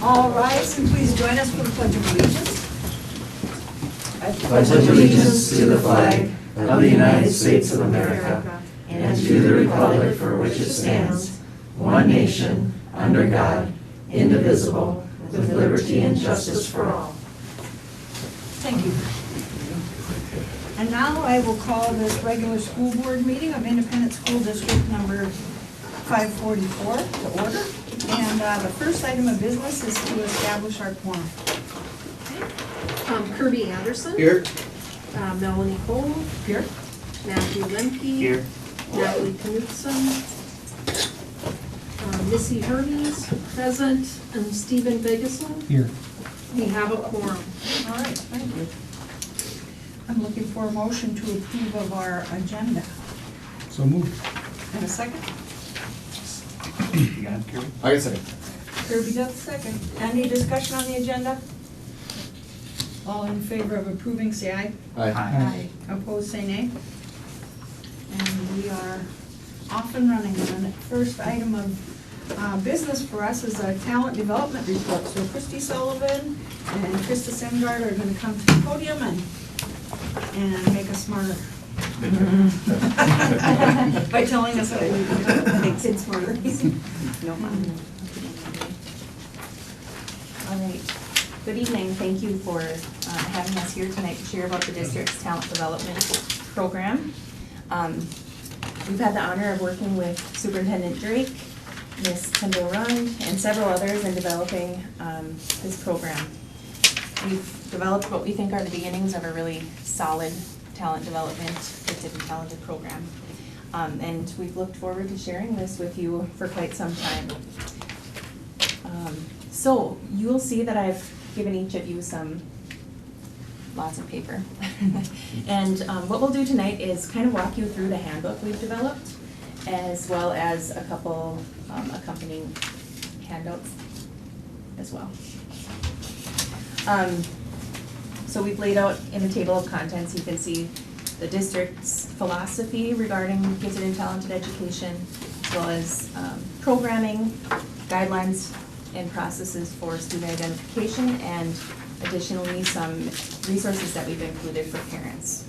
All rise and please join us for the Pledge of Allegiance. I pledge allegiance to the flag of the United States of America and to the republic for which it stands, one nation, under God, indivisible, with liberty and justice for all. Thank you. And now I will call this regular school board meeting of Independent School District number 544 to order. And the first item of business is to establish our quorum. Kirby Anderson. Here. Melanie Cole. Here. Matthew Lemke. Here. Natalie Knudsen. Missy Hermes, present, and Stephen Vegason. Here. We have a quorum. All right, thank you. I'm looking for a motion to approve of our agenda. So moved. And a second? You got it, Kirby? I got a second. Kirby does second. Any discussion on the agenda? All in favor of approving, say aye. Aye. Opposed, say nay. And we are off and running. And the first item of business for us is a talent development report. So Christy Sullivan and Krista Sengard are going to come to the podium and make us smarter. By telling us what it makes it smarter. No fun. All right. Good evening. Thank you for having us here tonight to share about the district's talent development program. We've had the honor of working with Superintendent Drake, Ms. Kendall Rund, and several others in developing this program. We've developed what we think are the beginnings of a really solid talent development, gifted and talented program. And we've looked forward to sharing this with you for quite some time. So you'll see that I've given each of you lots of paper. And what we'll do tonight is kind of walk you through the handbook we've developed, as well as a couple accompanying handouts as well. So we've laid out in the table of contents, you can see the district's philosophy regarding gifted and talented education, as well as programming, guidelines, and processes for student identification, and additionally some resources that we've included for parents.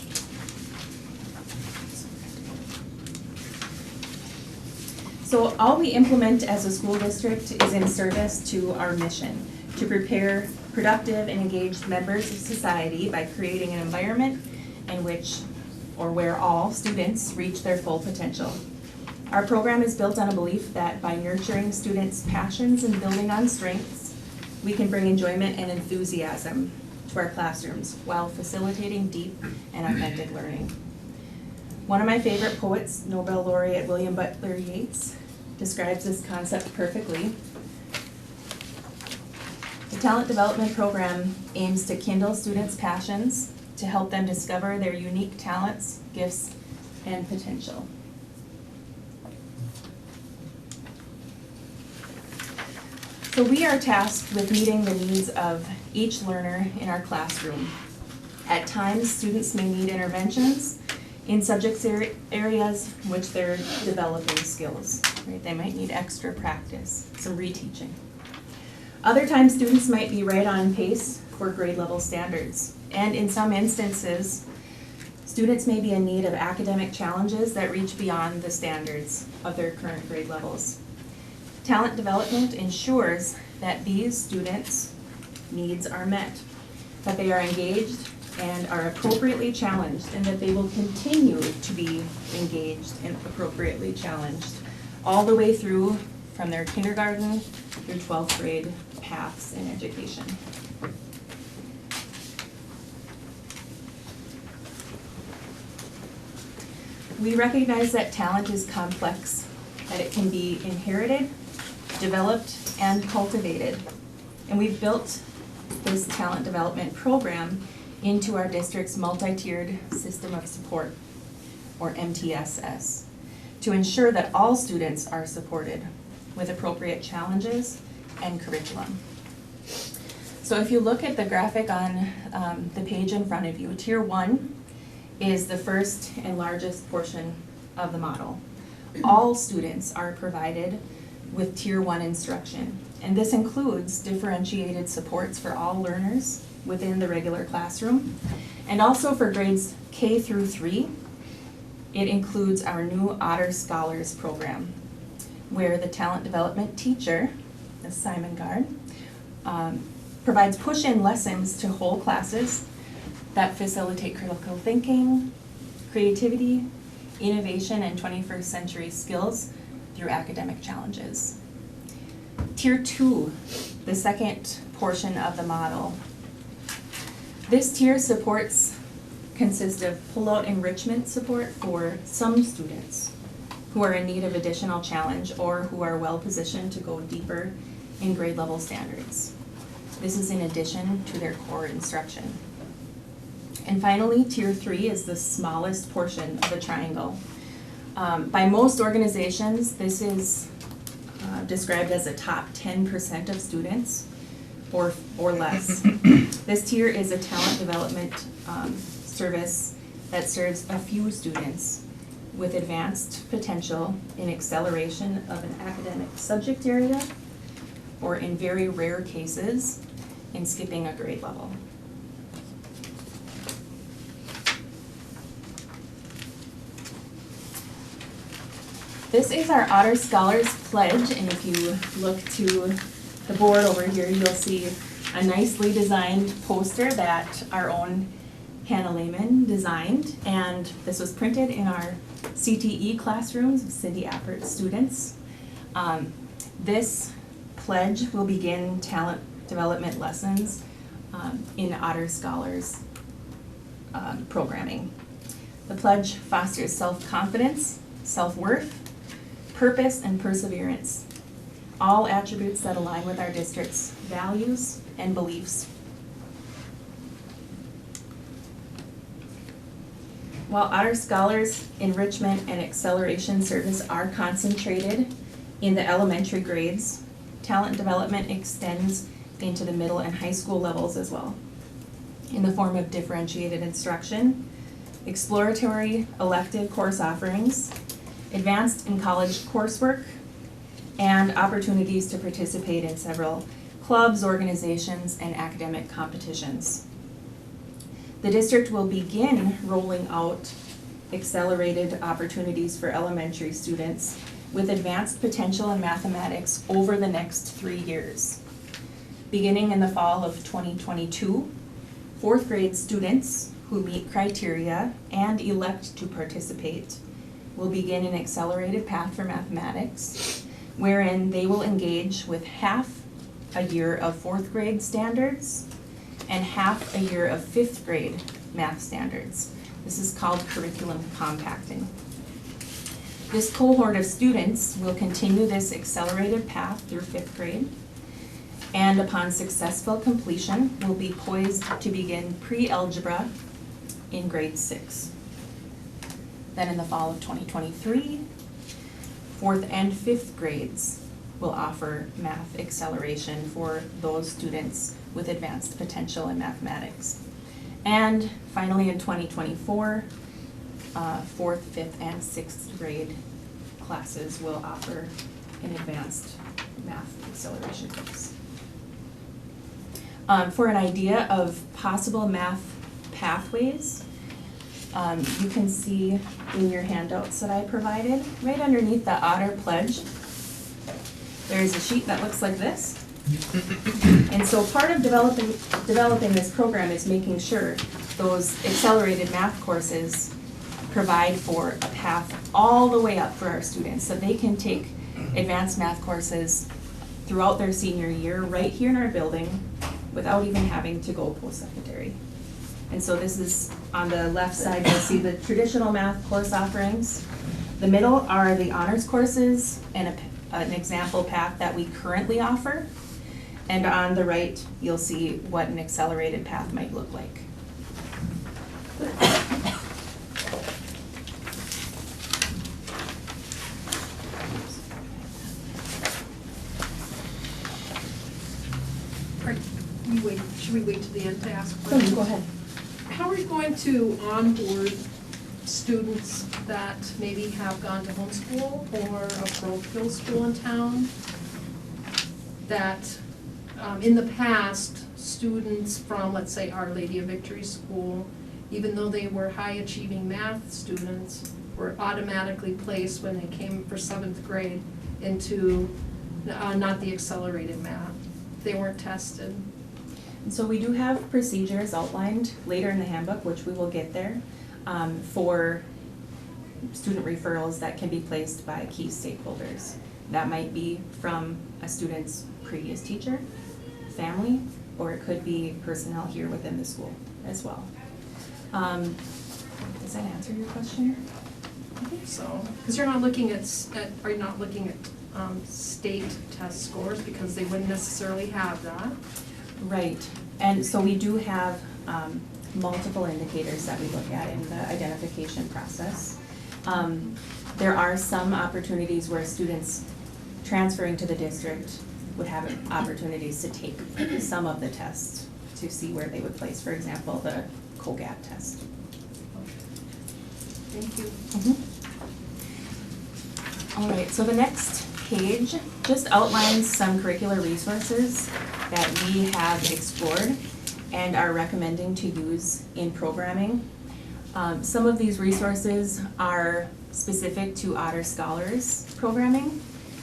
So all we implement as a school district is in service to our mission, to prepare productive and engaged members of society by creating an environment in which or where all students reach their full potential. Our program is built on a belief that by nurturing students' passions and building on strengths, we can bring enjoyment and enthusiasm to our classrooms while facilitating deep and authentic learning. One of my favorite poets, Nobel laureate William Butler Yeats, describes this concept perfectly. The Talent Development Program aims to kindle students' passions, to help them discover their unique talents, gifts, and potential. So we are tasked with meeting the needs of each learner in our classroom. At times, students may need interventions in subject areas in which they're developing skills. Right? They might need extra practice, some reteaching. Other times, students might be right on pace for grade level standards. And in some instances, students may be in need of academic challenges that reach beyond the standards of their current grade levels. Talent development ensures that these students' needs are met, that they are engaged and are appropriately challenged, and that they will continue to be engaged and appropriately challenged all the way through from their kindergarten through 12th grade paths in education. We recognize that talent is complex, that it can be inherited, developed, and cultivated. And we've built this talent development program into our district's multi-tiered system of support, or MTSS, to ensure that all students are supported with appropriate challenges and curriculum. So if you look at the graphic on the page in front of you, Tier 1 is the first and largest portion of the model. All students are provided with Tier 1 instruction, And this includes differentiated supports for all learners within the regular classroom. And also for grades K through 3, it includes our new Otter Scholars program, where the talent development teacher, Ms. Simon Gard, provides push-in lessons to whole classes that facilitate critical thinking, creativity, innovation, and 21st century skills through academic challenges. Tier 2, the second portion of the model. This tier supports consists of pull-out enrichment support for some students who are in need of additional challenge or who are well positioned to go deeper in grade level standards. This is in addition to their core instruction. And finally, Tier 3 is the smallest portion of the triangle. By most organizations, this is described as a top 10% of students or less. This tier is a talent development service that serves a few students with advanced potential in acceleration of an academic subject area, or in very rare cases, in skipping a grade level. This is our Otter Scholars Pledge, and if you look to the board over here, you'll see a nicely designed poster that our own Hannah Lehman designed, and this was printed in our CTE classrooms with Cindy Appert students. This pledge will begin talent development lessons in Otter Scholars programming. The pledge fosters self-confidence, self-worth, purpose, and perseverance, all attributes that align with our district's values and beliefs. While Otter Scholars Enrichment and Acceleration Service are concentrated in the elementary grades, talent development extends into the middle and high school levels as well, in the form of differentiated instruction, exploratory elective course offerings, advanced and college coursework, and opportunities to participate in several clubs, organizations, and academic competitions. The district will begin rolling out accelerated opportunities for elementary students with advanced potential in mathematics over the next 3 years. Beginning in the fall of 2022, 4th grade students who meet criteria and elect to participate will begin an accelerated path for mathematics, wherein they will engage with half a year of 4th grade standards and half a year of 5th grade math standards. This is called curriculum compacting. This cohort of students will continue this accelerated path through 5th grade, and upon successful completion will be poised to begin pre-algebra in grade 6. Then in the fall of 2023, 4th and 5th grades will offer math acceleration for those students with advanced potential in mathematics. And finally in 2024, 4th, 5th, and 6th grade classes will offer an advanced math acceleration course. For an idea of possible math pathways, you can see in your handouts that I provided, right underneath the Otter Pledge, there's a sheet that looks like this. And so part of developing this program is making sure those accelerated math courses provide for a path all the way up for our students, so they can take advanced math courses throughout their senior year right here in our building without even having to go post-secondary. And so this is, on the left side, you'll see the traditional math course offerings. The middle are the honors courses and an example path that we currently offer. And on the right, you'll see what an accelerated path might look like. Should we wait to the end to ask So questions? you go ahead. How are you going to onboard students that maybe have gone to homeschool or a parochial school in town? that in the past, students from, let's say, Our Lady of Victory School, even though they were high-achieving math students, were automatically placed when they came for 7th grade into not the accelerated math. They weren't tested. And so we do have procedures outlined later in the handbook, which we will get there, for student referrals that can be placed by key stakeholders. That might be from a student's previous teacher, family, or it could be personnel here within the school as well. Does that answer your question? I think so, because you're not looking at, are you not looking at state test scores, because they wouldn't necessarily have that. Right, and so we do have multiple indicators that we look at in the identification process. There are some opportunities where students transferring to the district would have opportunities to take some of the tests to see where they would place, for example, the COGAT test. Thank you. All right, so the next page just outlines some curricular resources that we have explored and are recommending to use in programming. Some of these resources are specific to Otter Scholars programming.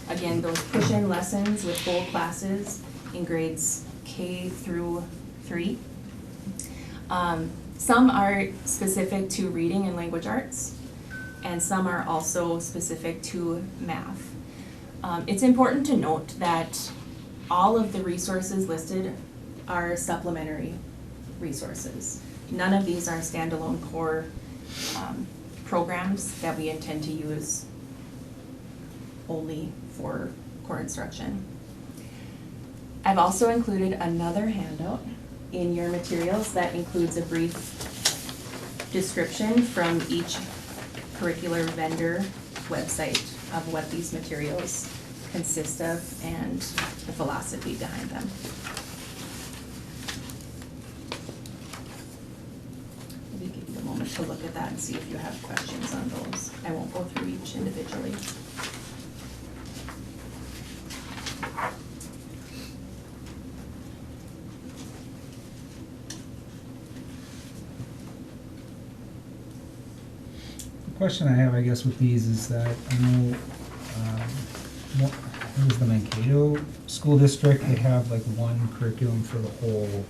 Again, those push-in lessons with full classes in grades K through 3. Some are specific to reading and language arts, and some are also specific to math. It's important to note that all of the resources listed are supplementary resources. None of these are standalone core programs that we intend to use only for core instruction. I've also included another handout in your materials that includes a brief description from each curricular vendor website of what these materials consist of and the philosophy behind them. Maybe give you a moment to look at that and see if you have questions on those. I won't go through each individually. The question I have, I guess, with these is that I know, it was the Mankato School District, they have like one curriculum for the whole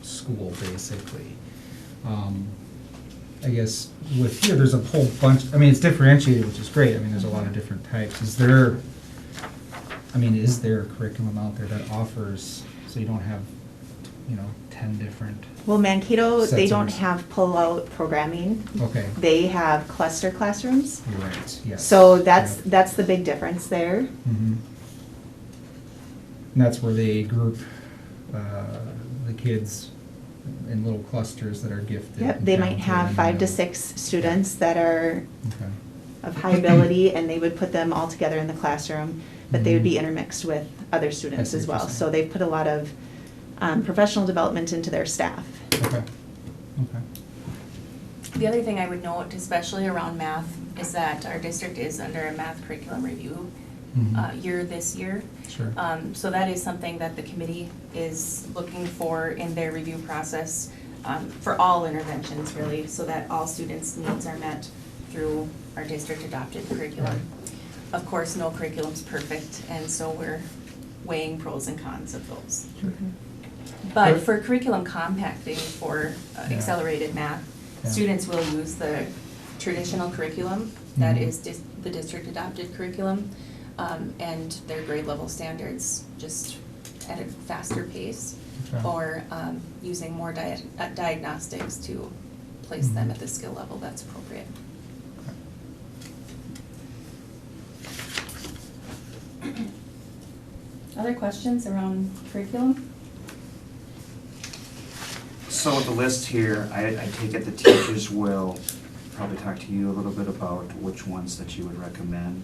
school, basically. I guess with here, there's a whole bunch, I mean, it's differentiated, which is great, I mean, there's a lot of different types. Is there a curriculum out there that offers, so you don't have, 10 different? Well, Mankato, they Sets don't of- have pull-out programming. Okay, They have cluster classrooms. you're right, yes. So that's the big difference there. Mhm. And that's where they group the kids in little clusters that are gifted. Yep, and they might talented have and, 5 to 6 students that are Okay. of high ability, and they would put them all together in the classroom, but they would be Mhm. intermixed with other students see as what you're well. saying. So they've put a lot of professional development into their staff. Okay, okay. The other thing I would note, especially around math, is that our district is under a math curriculum review Mhm. year this year. Sure. So that is something that the committee is looking for in their review process for all interventions, really, so that all students' needs are met through our district adopted curriculum. Of course, no curriculum's perfect, and so we're weighing pros and cons of those. But for curriculum compacting for Yeah. accelerated math, Yeah. students will use the traditional curriculum that Mhm. is the district adopted curriculum, and their grade level standards just at a faster pace, Okay. or using more diagnostics to place them at the skill level that's appropriate. Other questions around curriculum? So with the list here, I take it the teachers will probably talk to you a little bit about which ones that you would recommend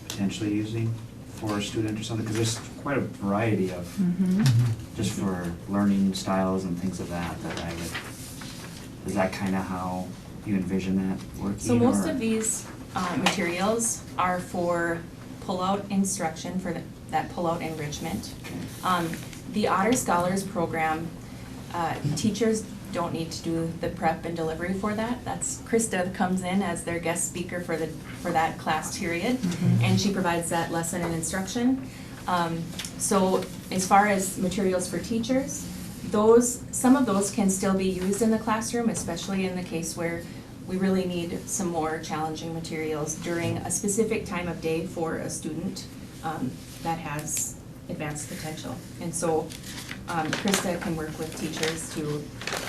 potentially using for a student or something, because there's quite a variety of, Mhm. just for learning styles and things of that I would, is that kind of how you envision that working? So most or- of these materials are for pull-out instruction for that pull-out enrichment. The Otter Scholars Program, teachers don't need to do the prep and delivery for that. That's Krista comes in as their guest speaker for that class period, and she provides that lesson and instruction. So as far as materials for teachers, some of those can still be used in the classroom, especially in the case where we really need some more challenging materials during a specific time of day for a student that has advanced potential. And so Krista can work with teachers to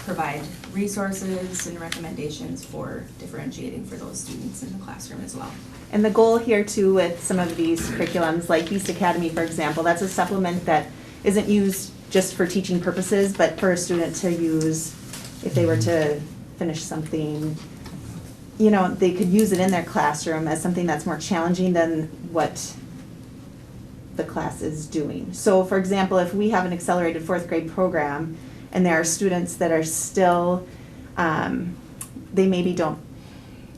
provide resources and recommendations for differentiating for those students in the classroom as well. And the goal here too with some of these curriculums, like Beast Academy, for example, that's a supplement that isn't used just for teaching purposes, but for a student to use if they were to finish something. You know, they could use it in their classroom as something that's more challenging than what the class is doing. So for example, if we have an accelerated 4th grade program and there are students that are still, they're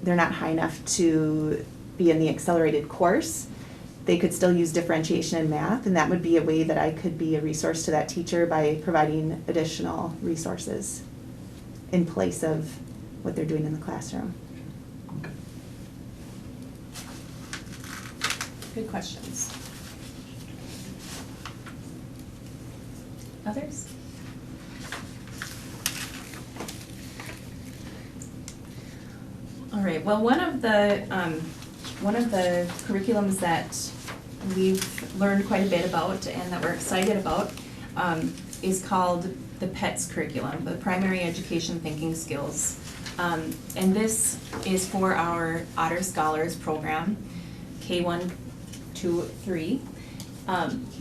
not high enough to be in the accelerated course, they could still use differentiation in math, and that would be a way that I could be a resource to that teacher by providing additional resources in place of what they're doing in the classroom. Good questions. Others? All right, well, one of the curriculums that we've learned quite a bit about and that we're excited about is called the PETS curriculum, the Primary Education Thinking Skills. And this is for our Otter Scholars program, K1, 2, 3.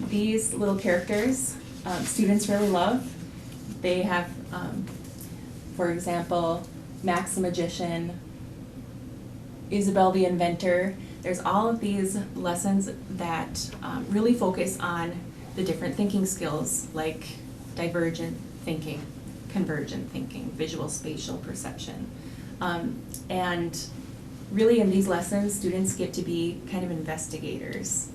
These little characters, students really love. They have, for example, Max the Magician, Isabel the Inventor. There's all of these lessons that really focus on the different thinking skills like divergent thinking, convergent thinking, visual spatial perception. And really in these lessons, students get to be kind of investigators.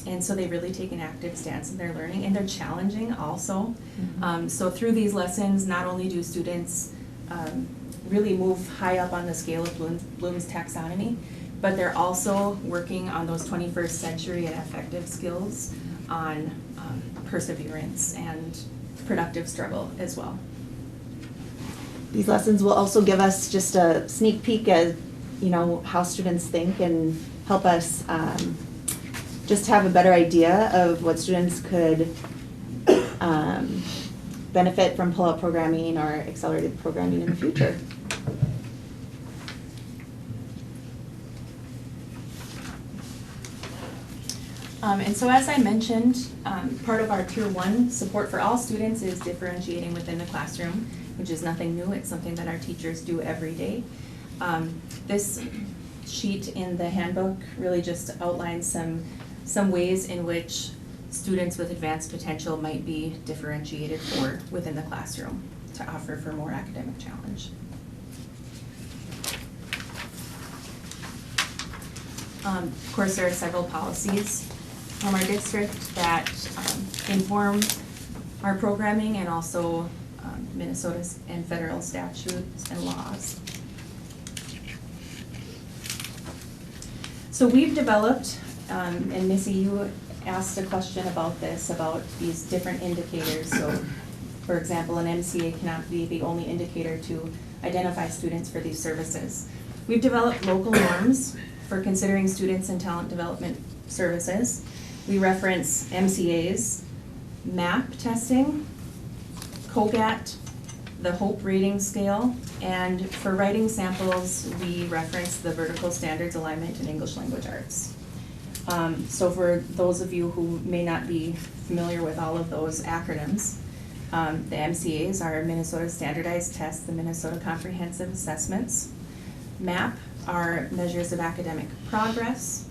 And so they really take an active stance in their learning, and they're challenging also. So through these lessons, not only do students really move high up on the scale of Bloom's taxonomy, but they're also working on those 21st century and affective skills on perseverance and productive struggle as well. These lessons will also give us just a sneak peek at, you know, how students think and help us just have a better idea of what students could benefit from pull-out programming or accelerated programming in the future. And so as I mentioned, part of our Tier 1 support for all students is differentiating within the classroom, which is nothing new. It's something that our teachers do every day. This sheet in the handbook really just outlines some ways in which students with advanced potential might be differentiated for within the classroom to offer for more academic challenge. Of course, there are several policies from our district that inform our programming, and also Minnesota's and federal statutes and laws. So we've developed, and Missy, you asked a question about this, about these different indicators. So, for example, an MCA cannot be the only indicator to identify students for these services. We've developed local norms for considering students in talent development services. We reference MCAs, MAP testing, COGAT, the HOPE rating scale, and for writing samples, we reference the vertical standards alignment in English language arts. So for those of you who may not be familiar with all of those acronyms, the MCAs are Minnesota Standardized Tests, the Minnesota Comprehensive Assessments. MAP are measures of academic progress.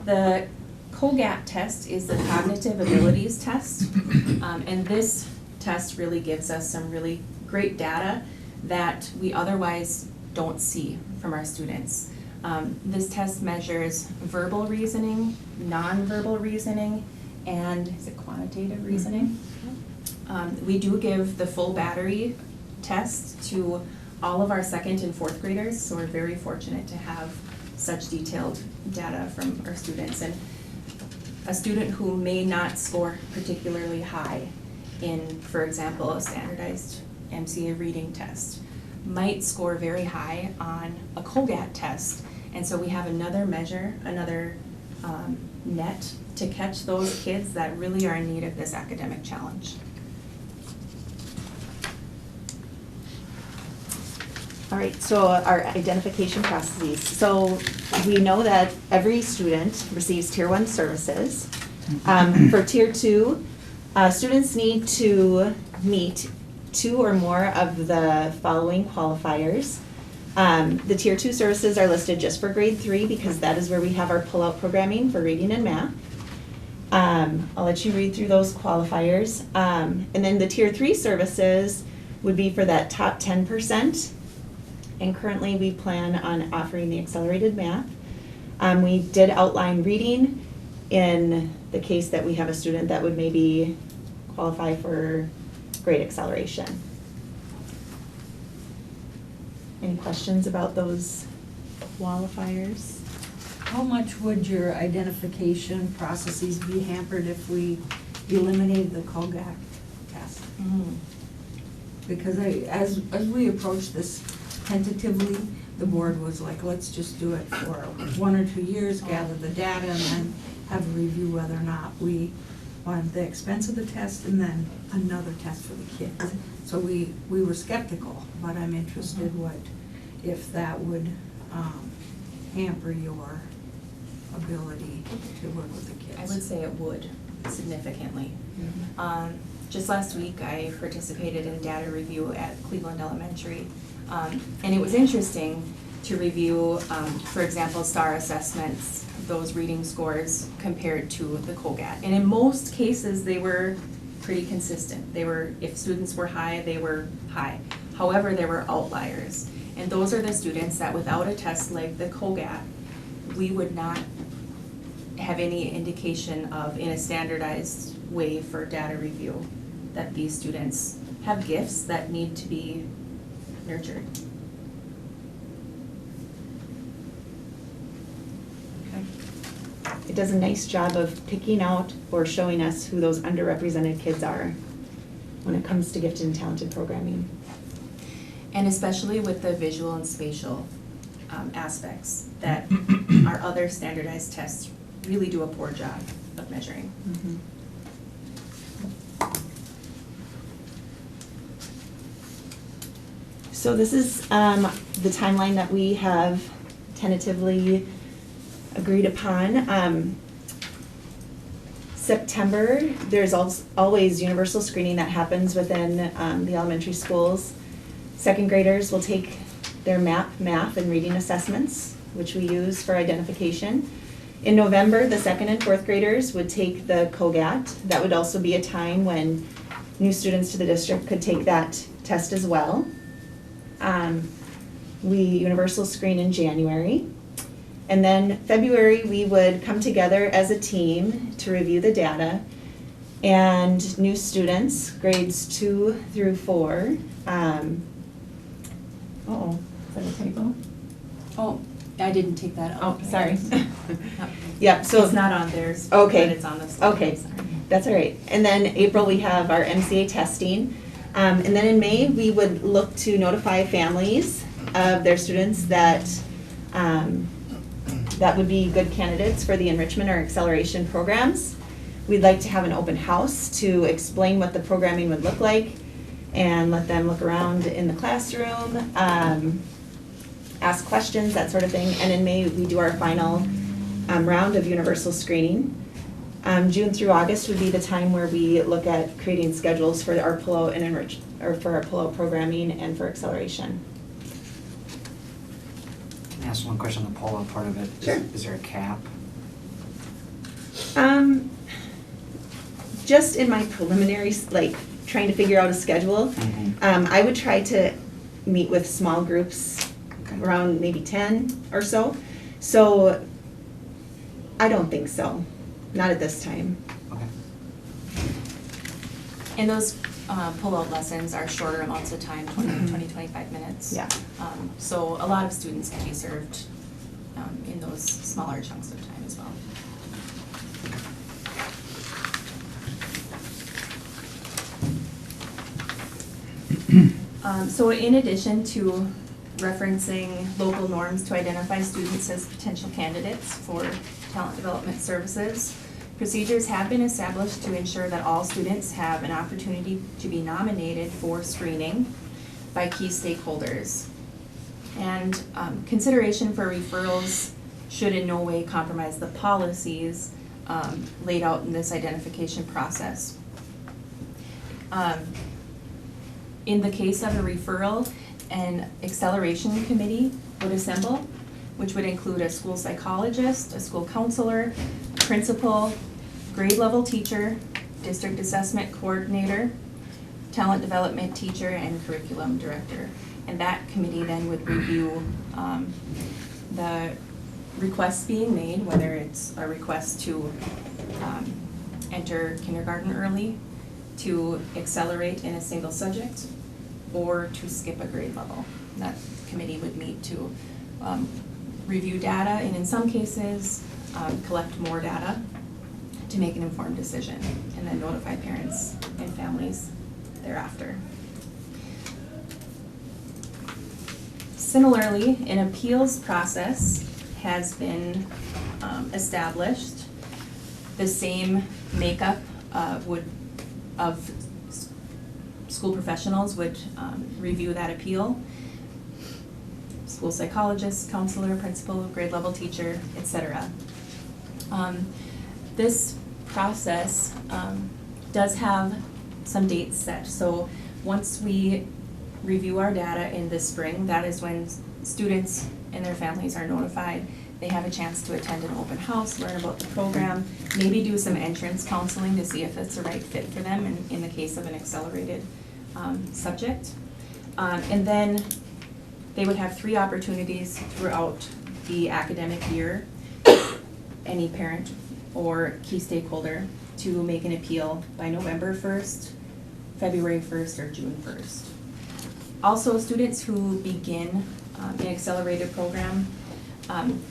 The COGAT test is the Cognitive Abilities Test, and this test really gives us some really great data that we otherwise don't see from our students. This test measures verbal reasoning, nonverbal reasoning, and is it quantitative reasoning? We do give the full battery test to all of our second and fourth graders, so we're very fortunate to have such detailed data from our students. And a student who may not score particularly high in, for example, a standardized MCA reading test might score very high on a COGAT test. And so we have another measure, another net to catch those kids that really are in need of this academic challenge. All right, so our identification processes. So we know that every student receives Tier 1 services. For Tier 2, students need to meet 2 or more of the following qualifiers. The Tier 2 services are listed just for grade 3 because that is where we have our pull-out programming for reading and math. I'll let you read through those qualifiers. And then the Tier 3 services would be for that top 10%. And currently we plan on offering the accelerated math. We did outline reading in the case that we have a student that would maybe qualify for grade acceleration. Any questions about those qualifiers? How much would your identification processes be hampered if we eliminated the COGAT test? Because as we approach this tentatively, the board was like, let's just do it for 1 or 2 years, gather the data, and then have a review whether or not we wanted the expense of the test and then another test for the kids. So we were skeptical, but I'm interested if that would hamper your ability to work with the kids. I would say it would significantly. Just last week, I participated in a data review at Cleveland Elementary. And it was interesting to review, for example, STAR assessments, those reading scores compared to the COGAT. And in most cases, they were pretty consistent. They were, if students were high, they were high. However, there were outliers. And those are the students that without a test like the COGAT, we would not have any indication of, in a standardized way for data review, that these students have gifts that need to be nurtured. It does a nice job of picking out or showing us who those underrepresented kids are when it comes to gifted and talented programming. And especially with the visual and spatial aspects that our other standardized tests really do a poor job of measuring. So this is the timeline that we have tentatively agreed upon. September, there's always universal screening that happens within the elementary schools. Second graders will take their math, and reading assessments, which we use for identification. In November, the second and fourth graders would take the COGAT. That would also be a time when new students to the district could take that test as well. We universal screen in January. And then February, we would come together as a team to review the data. And new students, grades 2 through 4. Uh-oh, is that a typo? Oh, I didn't take that out. Oh, sorry. Yeah, so. It's not on theirs, Okay. but it's on the slide. Okay, Sorry. that's all right. And then April, we have our MCA testing. And then in May, we would look to notify families of their students that that would be good candidates for the enrichment or acceleration programs. We'd like to have an open house to explain what the programming would look like and let them look around in the classroom, ask questions, that sort of thing. And in May, we do our final round of universal screening. June through August would be the time where we look at creating schedules for our pullout and enrich, or for our pullout programming and for acceleration. Can I ask one question on the pullout part of it? Sure. Is there a cap? Just in my preliminary, like trying to figure out a schedule, I would try to meet with small groups, Okay. around maybe 10 or so. So I don't think so, not at this time. Okay. And those pull-out lessons are shorter amounts of time, 25 minutes. Yeah. So a lot of students can be served in those smaller chunks of time as well. So in addition to referencing local norms to identify students as potential candidates for talent development services, procedures have been established to ensure that all students have an opportunity to be nominated for screening by key stakeholders. And consideration for referrals should in no way compromise the policies laid out in this identification process. In the case of a referral, an acceleration committee would assemble, which would include a school psychologist, a school counselor, a principal, grade level teacher, district assessment coordinator, talent development teacher, and curriculum director. And that committee then would review the requests being made, whether it's a request to enter kindergarten early, to accelerate in a single subject, or to skip a grade level. That committee would meet to review data and in some cases collect more data to make an informed decision and then notify parents and families thereafter. Similarly, an appeals process has been established. The same makeup of school professionals would review that appeal. School psychologist, counselor, principal, grade level teacher, etc. This process does have some dates set. So once we review our data in the spring, that is when students and their families are notified. They have a chance to attend an open house, learn about the program, maybe do some entrance counseling to see if it's the right fit for them in the case of an accelerated subject. And then they would have 3 opportunities throughout the academic year, any parent or key stakeholder, to make an appeal by November 1st, February 1st, or June 1st. Also, students who begin an accelerated program,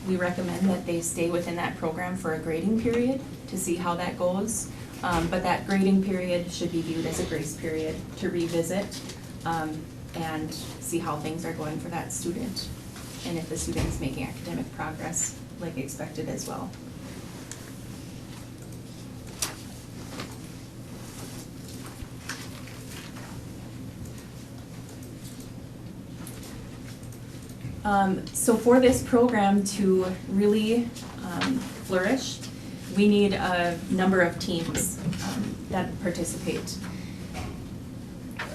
we recommend that they stay within that program for a grading period to see how that goes. But that grading period should be viewed as a grace period to revisit and see how things are going for that student and if the student is making academic progress like expected as well. So for this program to really flourish, we need a number of teams that participate.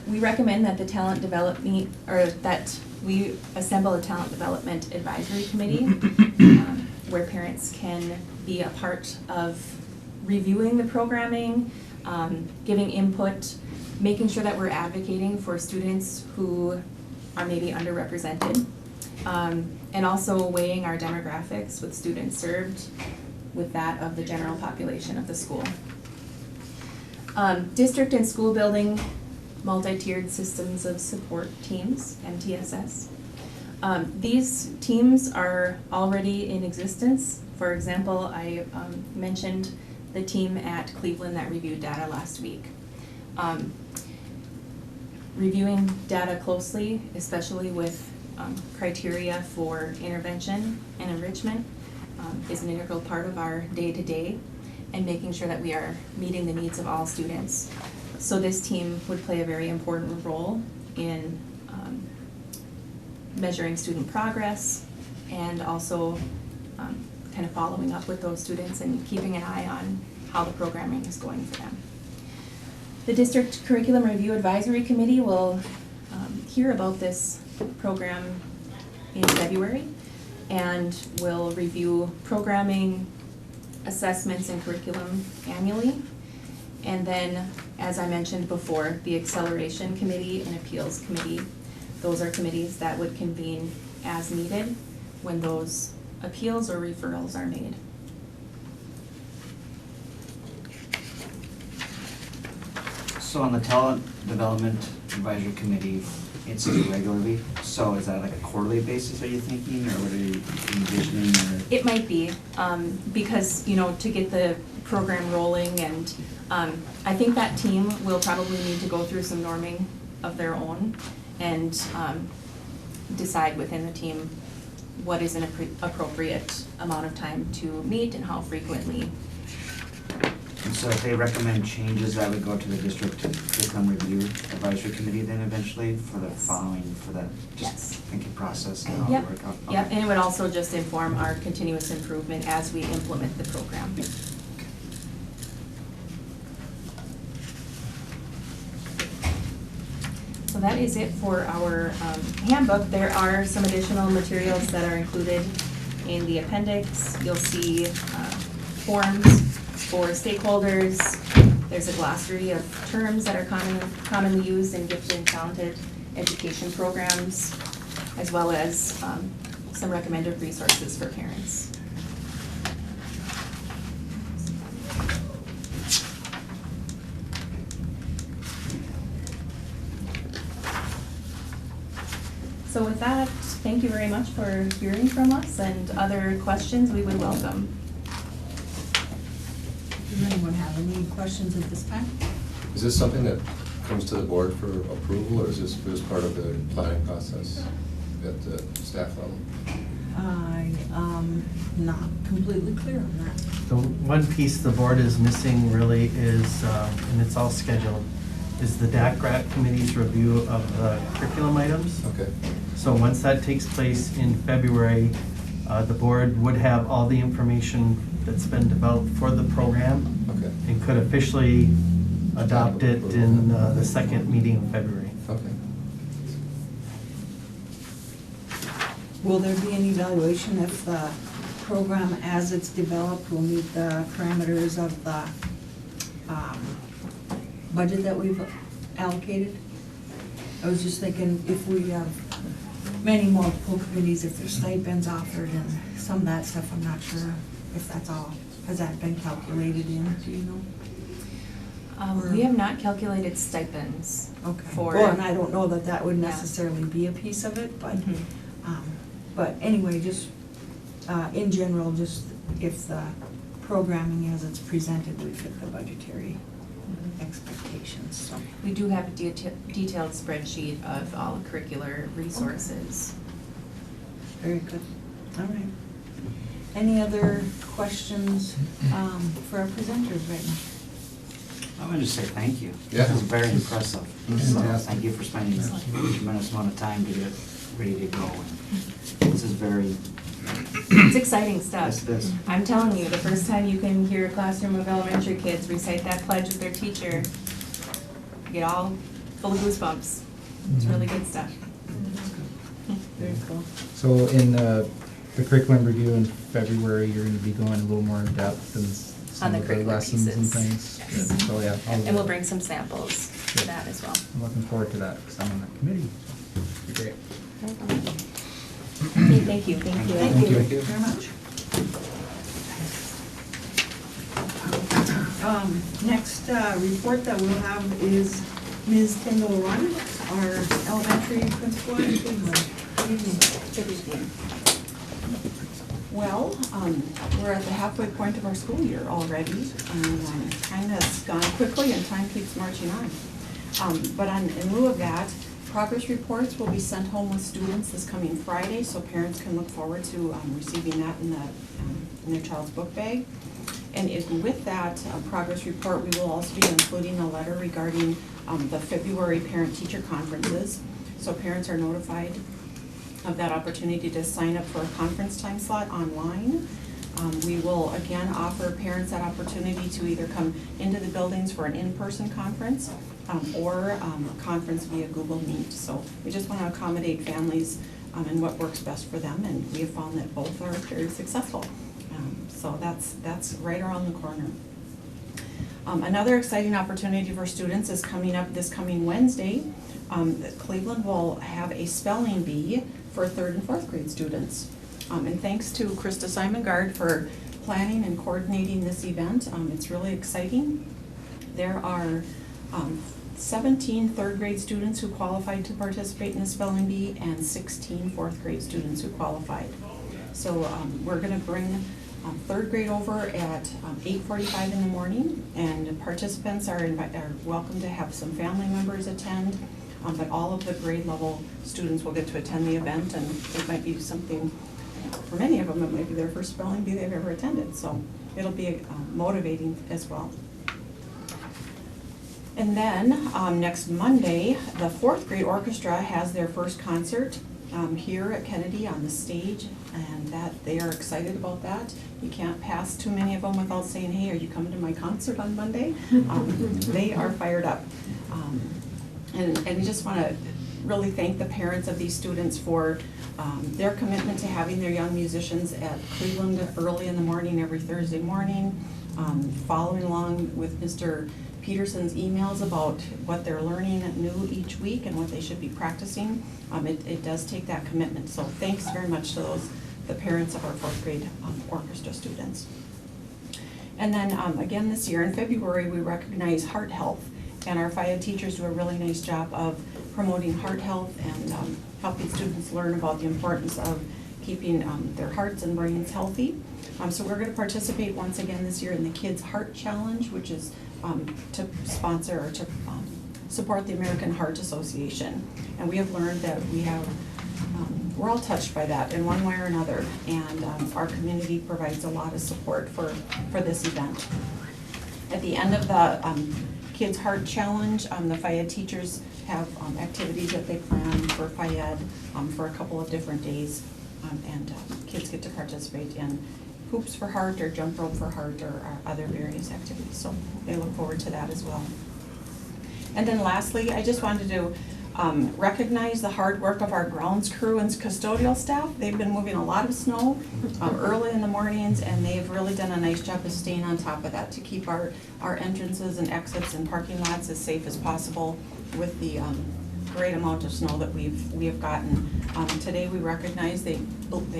We recommend that the talent development, or that we assemble a talent development advisory committee where parents can be a part of reviewing the programming, giving input, making sure that we're advocating for students who are maybe underrepresented, and also weighing our demographics with students served with that of the general population of the school. District and school building multi-tiered systems of support teams, MTSS. These teams are already in existence. For example, I mentioned the team at Cleveland that reviewed data last week. Reviewing data closely, especially with criteria for intervention and enrichment, is an integral part of our day-to-day, and making sure that we are meeting the needs of all students. So this team would play a very important role in measuring student progress and also kind of following up with those students and keeping an eye on how the programming is going for them. The District Curriculum Review Advisory Committee will hear about this program in February and will review programming, assessments, and curriculum annually. And then, as I mentioned before, the Acceleration Committee and Appeals Committee, those are committees that would convene as needed when those appeals or referrals are made. So on the Talent Development Advisory Committee, it's regularly, so is that like a quarterly basis, are you thinking, or what are you envisioning, or? It might be, because, to get the program rolling, and I think that team will probably need to go through some norming of their own and decide within the team what is an appropriate amount of time to meet and how frequently. And so if they recommend changes, that would go to the district curriculum review advisory committee then eventually for the following, for that Yes. just thinking process and how Yep, it work out? yep, Okay. and it would also just inform our continuous improvement as we implement the program. So that is it for our handbook. There are some additional materials that are included in the appendix. You'll see forms for stakeholders. There's a glossary of terms that are commonly used in gifted and talented education programs, as well as some recommended resources for parents. So with that, thank you very much for hearing from us, and other questions we would welcome. Does anyone have any questions at this time? Is this something that comes to the board for approval, or is this part of the planning process at the staff level? I am not completely clear on that. The one piece the board is missing really is, and it's all scheduled, is the DAC-RAC committee's review of the curriculum items. Okay. So once that takes place in February, the board would have all the information that's been developed for the program Okay. and could officially adopt it in the second meeting in February. Okay. Will there be an evaluation if the program as it's developed will meet the parameters of the budget that we've allocated? I was just thinking if we have many multiple committees, if there's stipends offered and some of that stuff, I'm not sure if that's all, has that been calculated in, do you know? We have not calculated stipends. Okay. For. Well, and I don't know that that would Yeah. necessarily be a piece of it, but, Mhm. but anyway, just, in general, just if the programming as it's presented would fit the budgetary expectations, so. We do have a detailed spreadsheet of all curricular resources. Very good, all right. Any other questions, for our presenters right now? I want to just say thank you. Yeah. This is very impressive. So Fantastic. thank you for spending a tremendous amount of time to get it ready to go. And this is very, It's exciting stuff. Yes, it is. I'm telling you, the first time you can hear a classroom of elementary kids recite that pledge with their teacher, you get all full of goosebumps. It's really good stuff. Very cool. So in the curriculum review in February, you're gonna be going a little more in depth and some the of the curricular lessons and pieces. things. Yes. Good. So yeah, And we'll bring some samples for that as well. I'm looking forward to that, because I'm on that committee. It'll be great. Okay, thank you, thank you. Thank you very much. Next report that we'll have is Ms. Kendall Run, our elementary principal in Cleveland. Good evening. Good evening. Well, we're at the halfway point of our school year already, and time has gone quickly and time keeps marching on. But in lieu of that, progress reports will be sent home with students this coming Friday, so parents can look forward to receiving that in their child's book bag. And with that progress report, we will also be including a letter regarding the February parent-teacher conferences. So parents are notified of that opportunity to sign up for a conference time slot online. We will again offer parents that opportunity to either come into the buildings for an in-person conference or a conference via Google Meet. So we just want to accommodate families and what works best for them, and we have found that both are very successful. So that's right around the corner. Another exciting opportunity for students is coming up this coming Wednesday. Cleveland will have a spelling bee for 3rd and 4th grade students. And thanks to Krista Simongard for planning and coordinating this event. It's really exciting. There are 17 third grade students who qualified to participate in the spelling bee and 16 fourth grade students who qualified. So we're going to bring third grade over at 8:45 in the morning, and participants are welcome to have some family members attend, but all of the grade level students will get to attend the event, and it might be something, for many of them, it might be their first spelling bee they've ever attended, so it'll be motivating as well. And then next Monday, the fourth grade orchestra has their first concert here at Kennedy on the stage, and that they are excited about that. You can't pass too many of them without saying, hey, are you coming to my concert on Monday? They are fired up. And we just want to really thank the parents of these students for their commitment to having their young musicians at Cleveland early in the morning every Thursday morning, following along with Mr. Peterson's emails about what they're learning new each week and what they should be practicing. It does take that commitment, so thanks very much to the parents of our fourth grade orchestra students. And then again this year in February, we recognize heart health, and our FIAD teachers do a really nice job of promoting heart health and helping students learn about the importance of keeping their hearts and brains healthy. So we're going to participate once again this year in the Kids Heart Challenge, which is to sponsor or to support the American Heart Association. And we have learned that we're all touched by that in one way or another, and our community provides a lot of support for this event. At the end of the Kids Heart Challenge, the FIAD teachers have activities that they plan for FIAD for a couple of different days, and kids get to participate in hoops for heart or jump rope for heart or other various activities, so they look forward to that as well. And then lastly, I just wanted to recognize the hard work of our grounds crew and custodial staff. They've been moving a lot of snow early in the mornings, and they've really done a nice job of staying on top of that to keep our entrances and exits and parking lots as safe as possible with the great amount of snow that we have gotten. Today we recognize they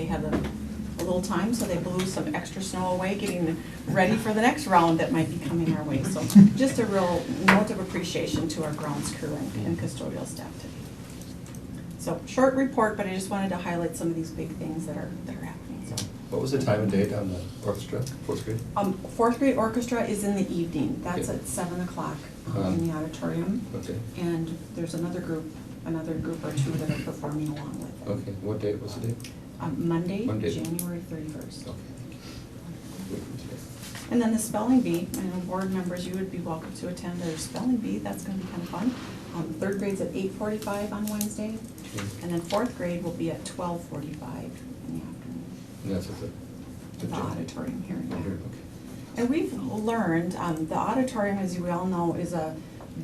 had a little time, so they blew some extra snow away, getting ready for the next round that might be coming our way. So just a real note of appreciation to our grounds crew and custodial staff today. So short report, but I just wanted to highlight some of these big things that are happening. So What was the time and date on the orchestra, fourth grade? Fourth grade orchestra is in the evening. That's Okay. at 7 o'clock in the auditorium. Okay. And there's another group or two that are performing along with it. Okay, what date was the date? Monday, Monday. January 31st. Okay. And then the spelling bee, I know board members, you would be welcome to attend our spelling bee. That's going to be kind of fun. Third grade's at 8:45 on Wednesday, Okay. and then fourth grade will be at 12:45 in the afternoon. And that's at The auditorium here. Here, okay. And we've learned, the auditorium, as you all know, is a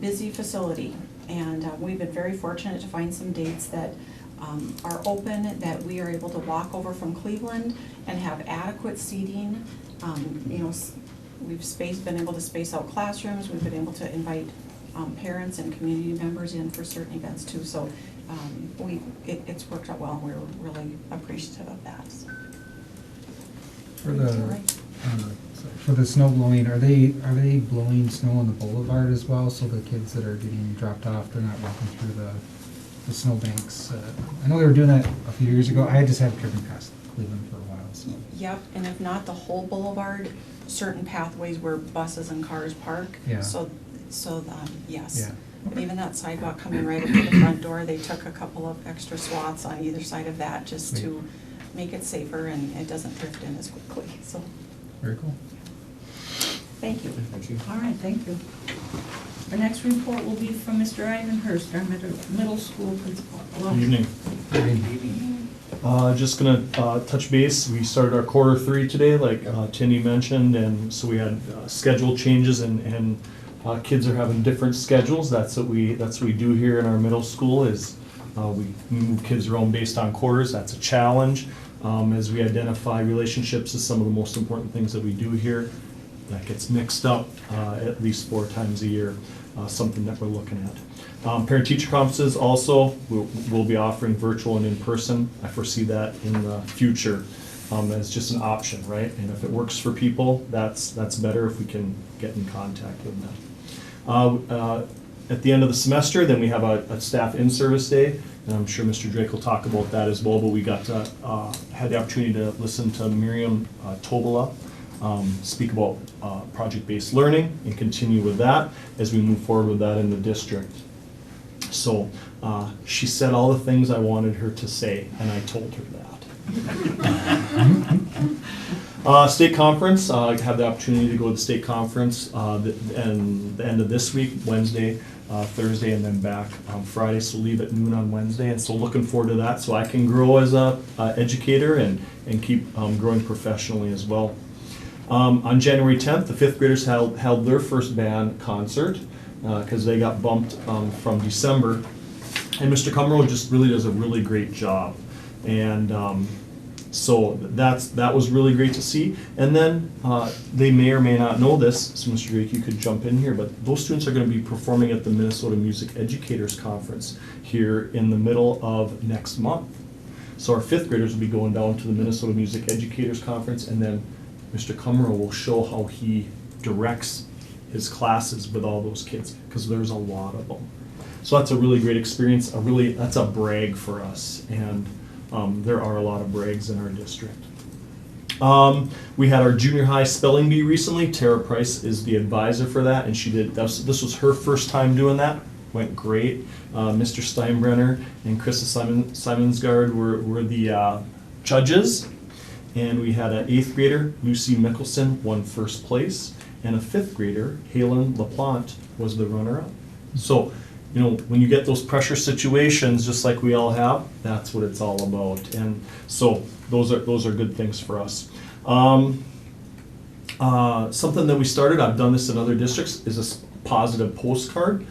busy facility. And we've been very fortunate to find some dates that are open, that we are able to walk over from Cleveland and have adequate seating. We've been able to space out classrooms. We've been able to invite parents and community members in for certain events too. So it's worked out well, and we're really appreciative of that. For the snow blowing, are they blowing snow on the boulevard as well, so the kids that are getting dropped off, they're not walking through the snowbanks? I know they were doing that a few years ago. I just haven't driven past Cleveland for a while, so. Yep, and if not the whole boulevard, certain pathways where buses and cars park. Yeah. So yes. Yeah. Even that sidewalk coming right up to the front door, they took a couple of extra swaths on either side of that just to make it safer and it doesn't drift in as quickly, so. Very cool. Thank you. Thank you. All right, thank you. Our next report will be from Mr. Ivan Hurst, our middle school principal. Hello. Evening. Just gonna touch base. We started our Q3 today, like Tindy mentioned, and so we had schedule changes and kids are having different schedules. That's what we do here in our middle school is we move kids around based on quarters. That's a challenge as we identify relationships is some of the most important things that we do here. That gets mixed up at least 4 times a year. something that we're looking at. Parent-teacher conferences also, we'll be offering virtual and in-person. I foresee that in the future as just an option, right? And if it works for people, that's better if we can get in contact with them. At the end of the semester, then we have a staff in-service day, and I'm sure Mr. Drake will talk about that as well, but we got to, had the opportunity to listen to Miriam Tobola speak about project-based learning and continue with that as we move forward with that in the district. So she said all the things I wanted her to say, and I told her that. State conference, I had the opportunity to go to the state conference and the end of this week, Wednesday, Thursday, and then back on Friday, so leave at noon on Wednesday, and so looking forward to that, so I can grow as a educator and keep growing professionally as well. On January 10th, the fifth graders held their first band concert, because they got bumped from December, and Mr. Cumro just really does a really great job, and so that was really great to see. And then they may or may not know this, so Mr. Drake, you could jump in here, but those students are going to be performing at the Minnesota Music Educators Conference here in the middle of next month. So our fifth graders will be going down to the Minnesota Music Educators Conference, and then Mr. Cumro will show how he directs his classes with all those kids, because there's a lot of them. So that's a really great experience. That's a brag for us, and there are a lot of brags in our district. We had our junior high spelling bee recently. Tara Price is the advisor for that, and this was her first time doing that. Went great. Mr. Steinbrenner and Krista Simonsgard were the judges, and we had an 8th grader, Lucy Mickelson, won first place, and a 5th grader, Halen LaPlante, was the runner-up. So, you know, when you get those pressure situations, just like we all have, that's what it's all about. And so those are good things for us. Something that we started, I've done this in other districts, is a positive postcard.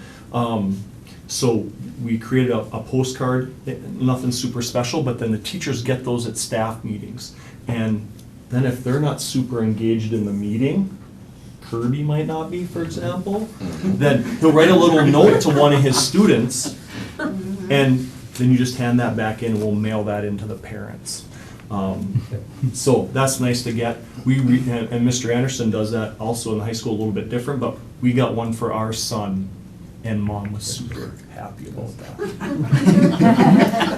So we created a postcard, nothing super special, but then the teachers get those at staff meetings. And then if they're not super engaged in the meeting, Kirby might not be, for example, then he'll write a little note to one of his students, and then you just hand that back in, and we'll mail that into the parents. So that's nice to get. And Mr. Anderson does that also in the high school, a little bit different, but we got one for our son, and Mom was super happy about that.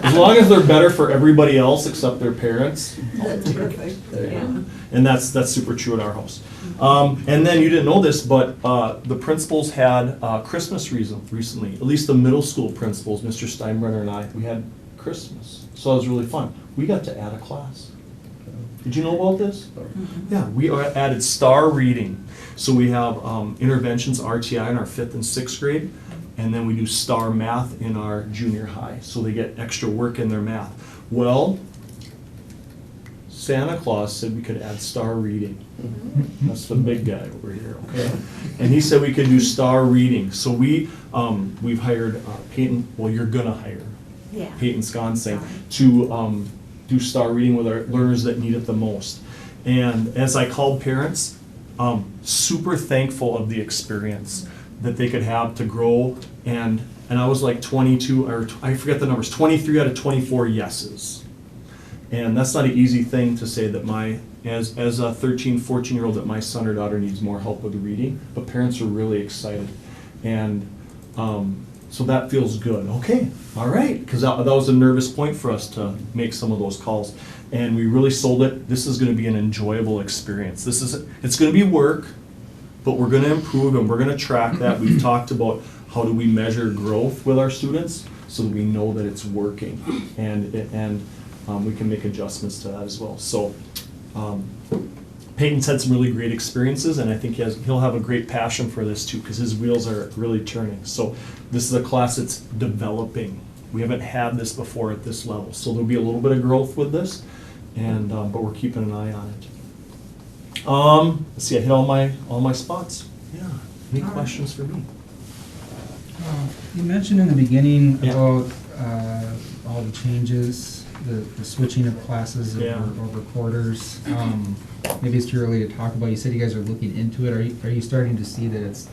As long as they're better for everybody else except their parents, I'll take it. Yeah. And that's super true in our house. And then you didn't know this, but the principals had Christmas recently. At least the middle school principals, Mr. Steinbrenner and I, we had Christmas. So it was really fun. We got to add a class. Did you know about this? Yeah, we added star reading. So we have interventions, RTI, in our 5th and 6th grade, and then we do star math in our junior high. So they get extra work in their math. Well, Santa Claus said we could add star reading. That's the big guy over here, okay? And he said we could do star reading. So we've hired Peyton, well, you're gonna hire Peyton Sconsing to do star reading with our learners that need it the most. And as I called parents, super thankful of the experience that they could have to grow, and I was like 22, or I forget the numbers, 23 out of 24 yeses. And that's not an easy thing to say that as a 13, 14-year-old, that my son or daughter needs more help with reading, but parents are really excited. And so that feels good. Okay, all right, because that was a nervous point for us to make some of those calls. And we really sold it. This is going to be an enjoyable experience. It's going to be work, but we're going to improve, and we're going to track that. We've talked about how do we measure growth with our students so that we know that it's working, and we can make adjustments to that as well. So Peyton's had some really great experiences, and I think he'll have a great passion for this too, because his wheels are really turning. So this is a class that's developing. We haven't had this before at this level, so there'll be a little bit of growth with this, and but we're keeping an eye on it. Let's see, I hit all my spots. Yeah. Any questions for me? You mentioned in the beginning Yeah. about all the changes, the switching of classes over quarters. Maybe it's too early to talk about. You said you guys are looking into it. Are you starting to see that it's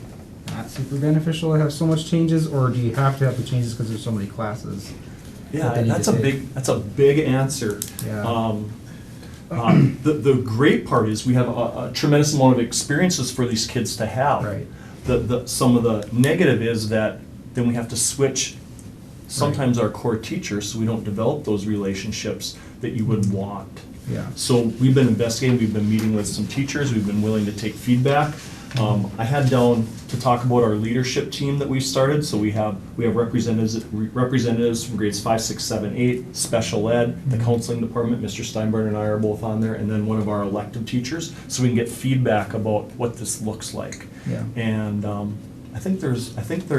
not super beneficial to have so much changes, or do you have to have the changes because there's so many classes? Yeah, that they need that's to a take? that's a big answer. Yeah. The great part is we have a tremendous amount of experiences for these kids to have. Right. Some of the negative is that then we have to switch sometimes our core teachers, so we don't develop those relationships that you would want. Yeah. So we've been investigating, we've been meeting with some teachers, we've been willing to take feedback. I had down to talk about our leadership team that we've started, so we have representatives from grades 5, 6, 7, 8, special ed, the counseling department, Mr. Steinbrenner and I are both on there, and then one of our elective teachers, so we can get feedback about what this looks like. Yeah. And I think there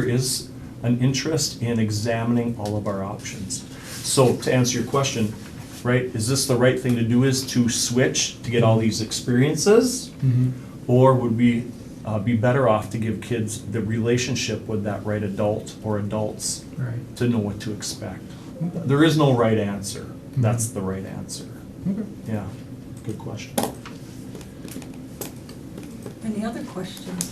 is an interest in examining all of our options. So to answer your question, right, is this the right thing to do, is to switch to get all these experiences? Mhm. Or would we be better off to give kids the relationship with that right adult or adults Right. to know what to expect? Okay. There is no right answer. That's the right answer. Okay. Yeah, good question. Any other questions?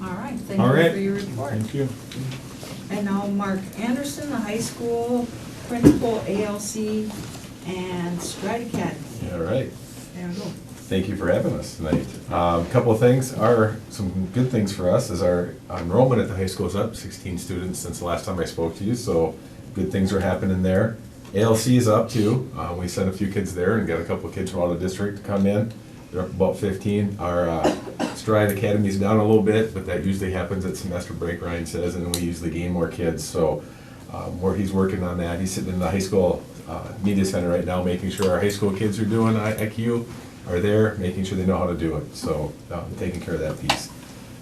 All right, thank All you right. for your report. Thank you. And now Mark Anderson, the high school principal, ALC, and Stride Academy. All right. There we go. Thank you for having us tonight. A couple of things. Some good things for us is our enrollment at the high school is up 16 students since the last time I spoke to you, so good things are happening there. ALC is up too. We sent a few kids there and got a couple of kids from out of district to come in. They're up about 15. Our Stride Academy is down a little bit, but that usually happens at semester break, Ryan says, and we usually gain more kids. So where he's working on that, he's sitting in the high school media center right now, making sure our high school kids are doing IQ, are there, making sure they know how to do it. So taking care of that piece.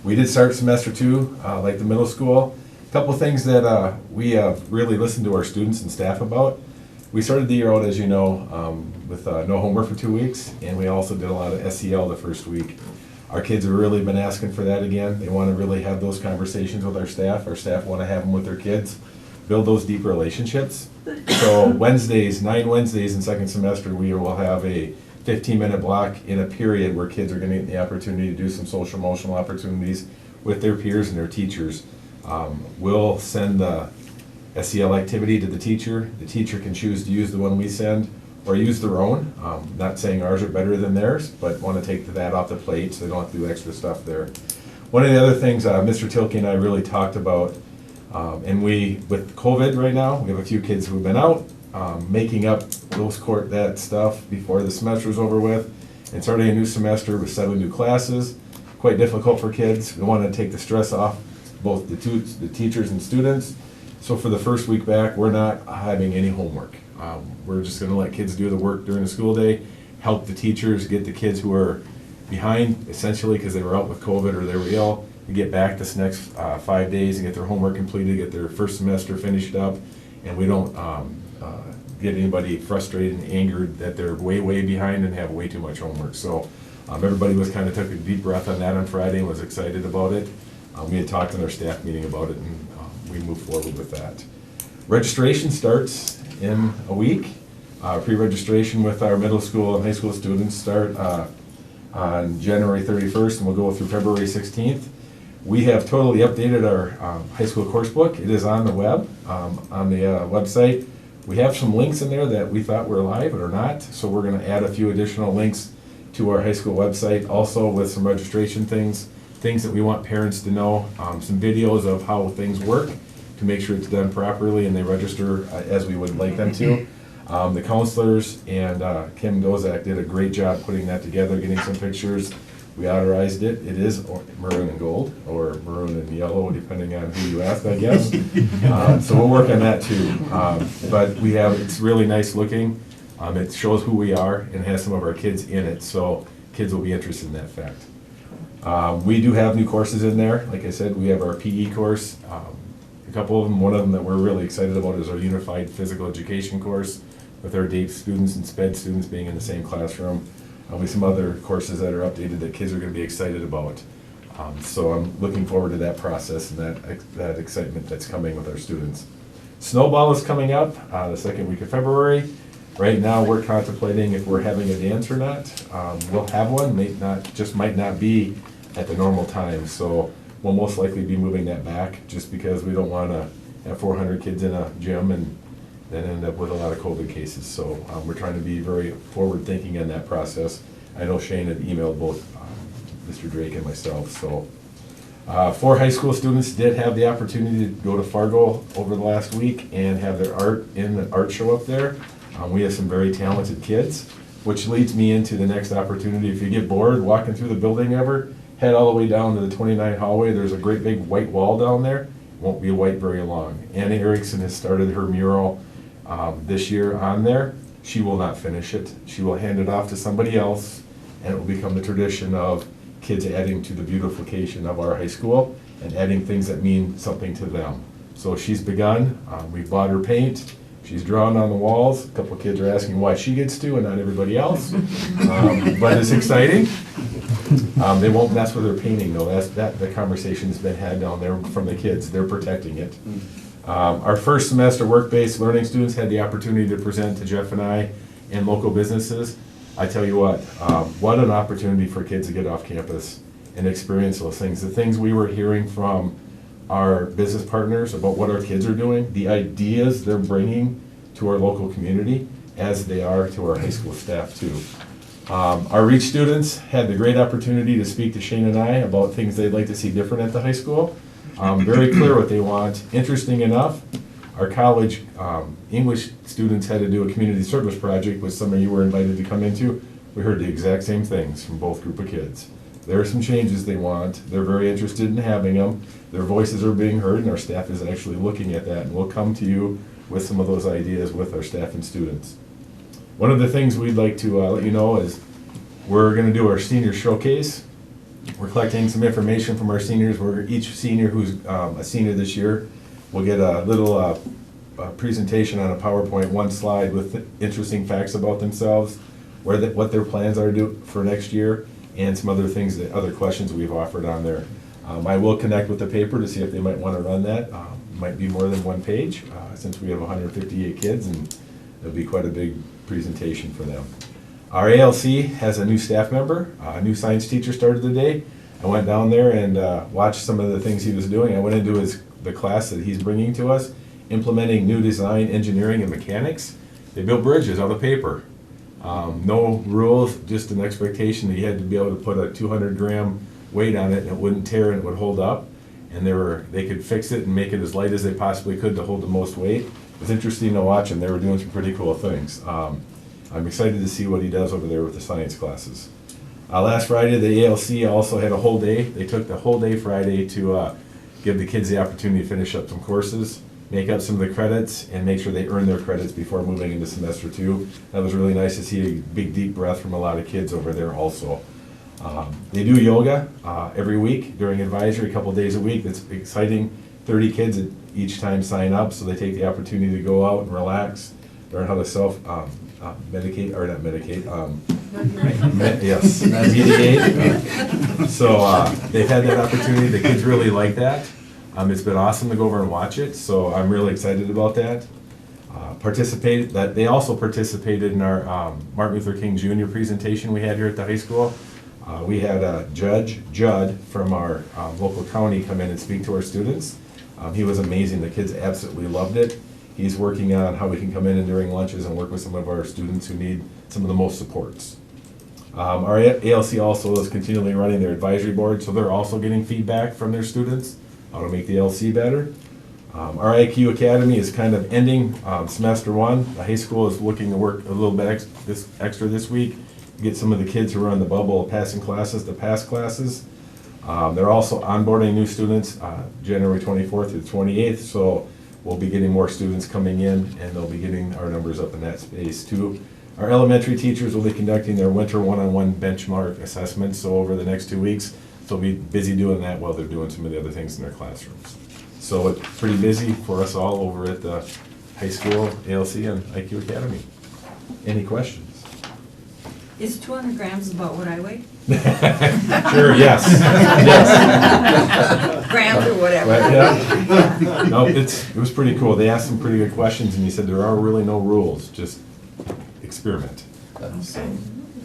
We did start semester 2, like the middle school. A couple of things that we have really listened to our students and staff about. We started the year out, as you know, with no homework for 2 weeks, and we also did a lot of SEL the first week. Our kids have really been asking for that again. They want to really have those conversations with our staff. Our staff want to have them with their kids, build those deep relationships. So Wednesdays, 9 Wednesdays in second semester, we will have a 15-minute block in a period where kids are going to get the opportunity to do some social emotional opportunities with their peers and their teachers. We'll send the SEL activity to the teacher. The teacher can choose to use the one we send or use their own. Not saying ours are better than theirs, but want to take that off the plate so they don't have to do extra stuff there. One of the other things Mr. Tilke and I really talked about, and with COVID right now, we have a few kids who've been out, making up that stuff before the semester is over with, and starting a new semester with 7 new classes. Quite difficult for kids. We want to take the stress off both the teachers and students. So for the first week back, we're not having any homework. We're just going to let kids do the work during the school day, help the teachers get the kids who are behind, essentially because they were out with COVID or they were ill, to get back this next 5 days and get their homework completed, get their first semester finished up, and we don't get anybody frustrated and angered that they're way behind and have way too much homework. So everybody took a deep breath on that on Friday and was excited about it. We had talked in our staff meeting about it, and we moved forward with that. Registration starts in a week. Pre-registration with our middle school and high school students start on January 31st, and we'll go through February 16th. We have totally updated our high school course book. It is on the web, on the website. We have some links in there that we thought were live but are not, so we're going to add a few additional links to our high school website, also with some registration things that we want parents to know, some videos of how things work to make sure it's done properly and they register as we would like them to. The counselors and Kim Dozak did a great job putting that together, getting some pictures. We authorized it. It is maroon and gold, or maroon and yellow, depending on who you ask, I guess. So we'll work on that too. But it's really nice looking. It shows who we are and has some of our kids in it, so kids will be interested in that fact. We do have new courses in there. Like I said, we have our PE course. A couple of them, one of them that we're really excited about is our Unified Physical Education course, with our DAPE students and SPED students being in the same classroom. With some other courses that are updated that kids are going to be excited about. So I'm looking forward to that process and that excitement that's coming with our students. Snowball is coming up the second week of February. Right now we're contemplating if we're having a dance or not. We'll have one, might not be at the normal time. So we'll most likely be moving that back just because we don't want to have 400 kids in a gym and then end up with a lot of COVID cases. So we're trying to be very forward-thinking in that process. I know Shane had emailed both Mr. Drake and myself. So 4 high school students did have the opportunity to go to Fargo over the last week and have their art show up there. We have some very talented kids, which leads me into the next opportunity. If you get bored walking through the building ever, head all the way down to the 29 hallway. There's a great big white wall down there. Won't be white very long. Anna Erickson has started her mural this year on there. She will not finish it. She will hand it off to somebody else, and it will become the tradition of kids adding to the beautification of our high school and adding things that mean something to them. So she's begun. We've bought her paint. She's drawn on the walls. A couple of kids are asking why she gets to and not everybody else. But it's exciting. They won't mess with her painting though. The conversation's been had down there from the kids. They're protecting it. Our first semester work-based learning students had the opportunity to present to Jeff and I and local businesses. I tell you what an opportunity for kids to get off campus and experience those things. The things we were hearing from our business partners about what our kids are doing, the ideas they're bringing to our local community as they are to our high school staff too. Our REACH students had the great opportunity to speak to Shane and I about things they'd like to see different at the high school. Very clear what they want. Interesting enough, our college English students had to do a community service project, which some of you were invited to come into. We heard the exact same things from both group of kids. There are some changes they want. They're very interested in having them. Their voices are being heard, and our staff is actually looking at that, and we'll come to you with some of those ideas with our staff and students. One of the things we'd like to let you know is we're going to do our senior showcase. We're collecting some information from our seniors, where each senior who's a senior this year will get a little presentation on a PowerPoint, one slide with interesting facts about themselves, what their plans are for next year, and some other things, other questions we've offered on there. I will connect with the paper to see if they might want to run that. Might be more than one page, since we have 158 kids, and it'll be quite a big presentation for them. Our ALC has a new staff member, a new science teacher started today. I went down there and watched some of the things he was doing. I went into the class that he's bringing to us, implementing new design, engineering, and mechanics. They built bridges out of paper. No rules, just an expectation that you had to be able to put a 200-gram weight on it and it wouldn't tear and it would hold up. And they could fix it and make it as light as they possibly could to hold the most weight. It was interesting to watch them. They were doing some pretty cool things. I'm excited to see what he does over there with the science classes. Last Friday, the ALC also had a whole day. They took the whole day Friday to give the kids the opportunity to finish up some courses, make up some of the credits, and make sure they earn their credits before moving into semester 2. That was really nice to see a big, deep breath from a lot of kids over there also. They do yoga every week during advisory, a couple days a week. That's exciting. 30 kids at each time sign up, so they take the opportunity to go out and relax, learn how to self-medicate, or not medicate, mediate. So they've had that opportunity. The kids really like that. It's been awesome to go over and watch it, so I'm really excited about that. They also participated in our Martin Luther King Jr. presentation we had here at the high school. We had Judge Judd from our local county come in and speak to our students. He was amazing. The kids absolutely loved it. He's working on how we can come in and during lunches and work with some of our students who need some of the most supports. Our ALC also is continually running their advisory board, so they're also getting feedback from their students how to make the LC better. Our IQ Academy is kind of ending semester 1. The high school is looking to work a little bit extra this week to get some of the kids who are on the bubble of passing classes to pass classes. They're also onboarding new students January 24th through the 28th, so we'll be getting more students coming in, and they'll be getting our numbers up in that space too. Our elementary teachers will be conducting their winter one-on-one benchmark assessments, so over the next 2 weeks, they'll be busy doing that while they're doing some of the other things in their classrooms. So it's pretty busy for us all over at the high school, ALC, and IQ Academy. Any questions? Is 200 grams about what I weigh? Sure, yes. Yes. Grams or whatever. Right, yeah. No, it was pretty cool. They asked some pretty good questions, and he said there are really no rules, just experiment. Okay. So,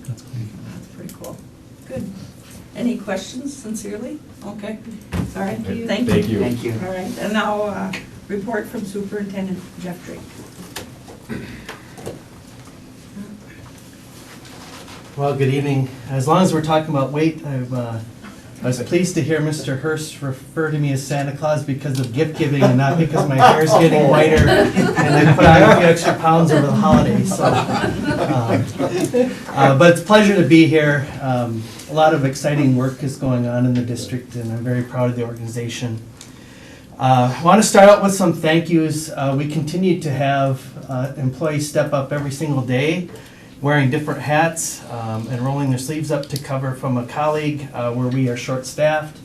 That's great. That's pretty cool. Good. Any questions, sincerely? Okay, all right, Thank you. thank you. Thank you. Thank you. All right, and now, report from Superintendent Jeff Drake. Well, good evening. As long as we're talking about weight, I was pleased to hear Mr. Hurst refer to me as Santa Claus because of gift giving and not because my hair's getting whiter and I put on a few extra pounds over the holidays. So, but it's a pleasure to be here. A lot of exciting work is going on in the district and I'm very proud of the organization. I want to start out with some thank yous. We continue to have employees step up every single day, wearing different hats and rolling their sleeves up to cover from a colleague where we are short-staffed.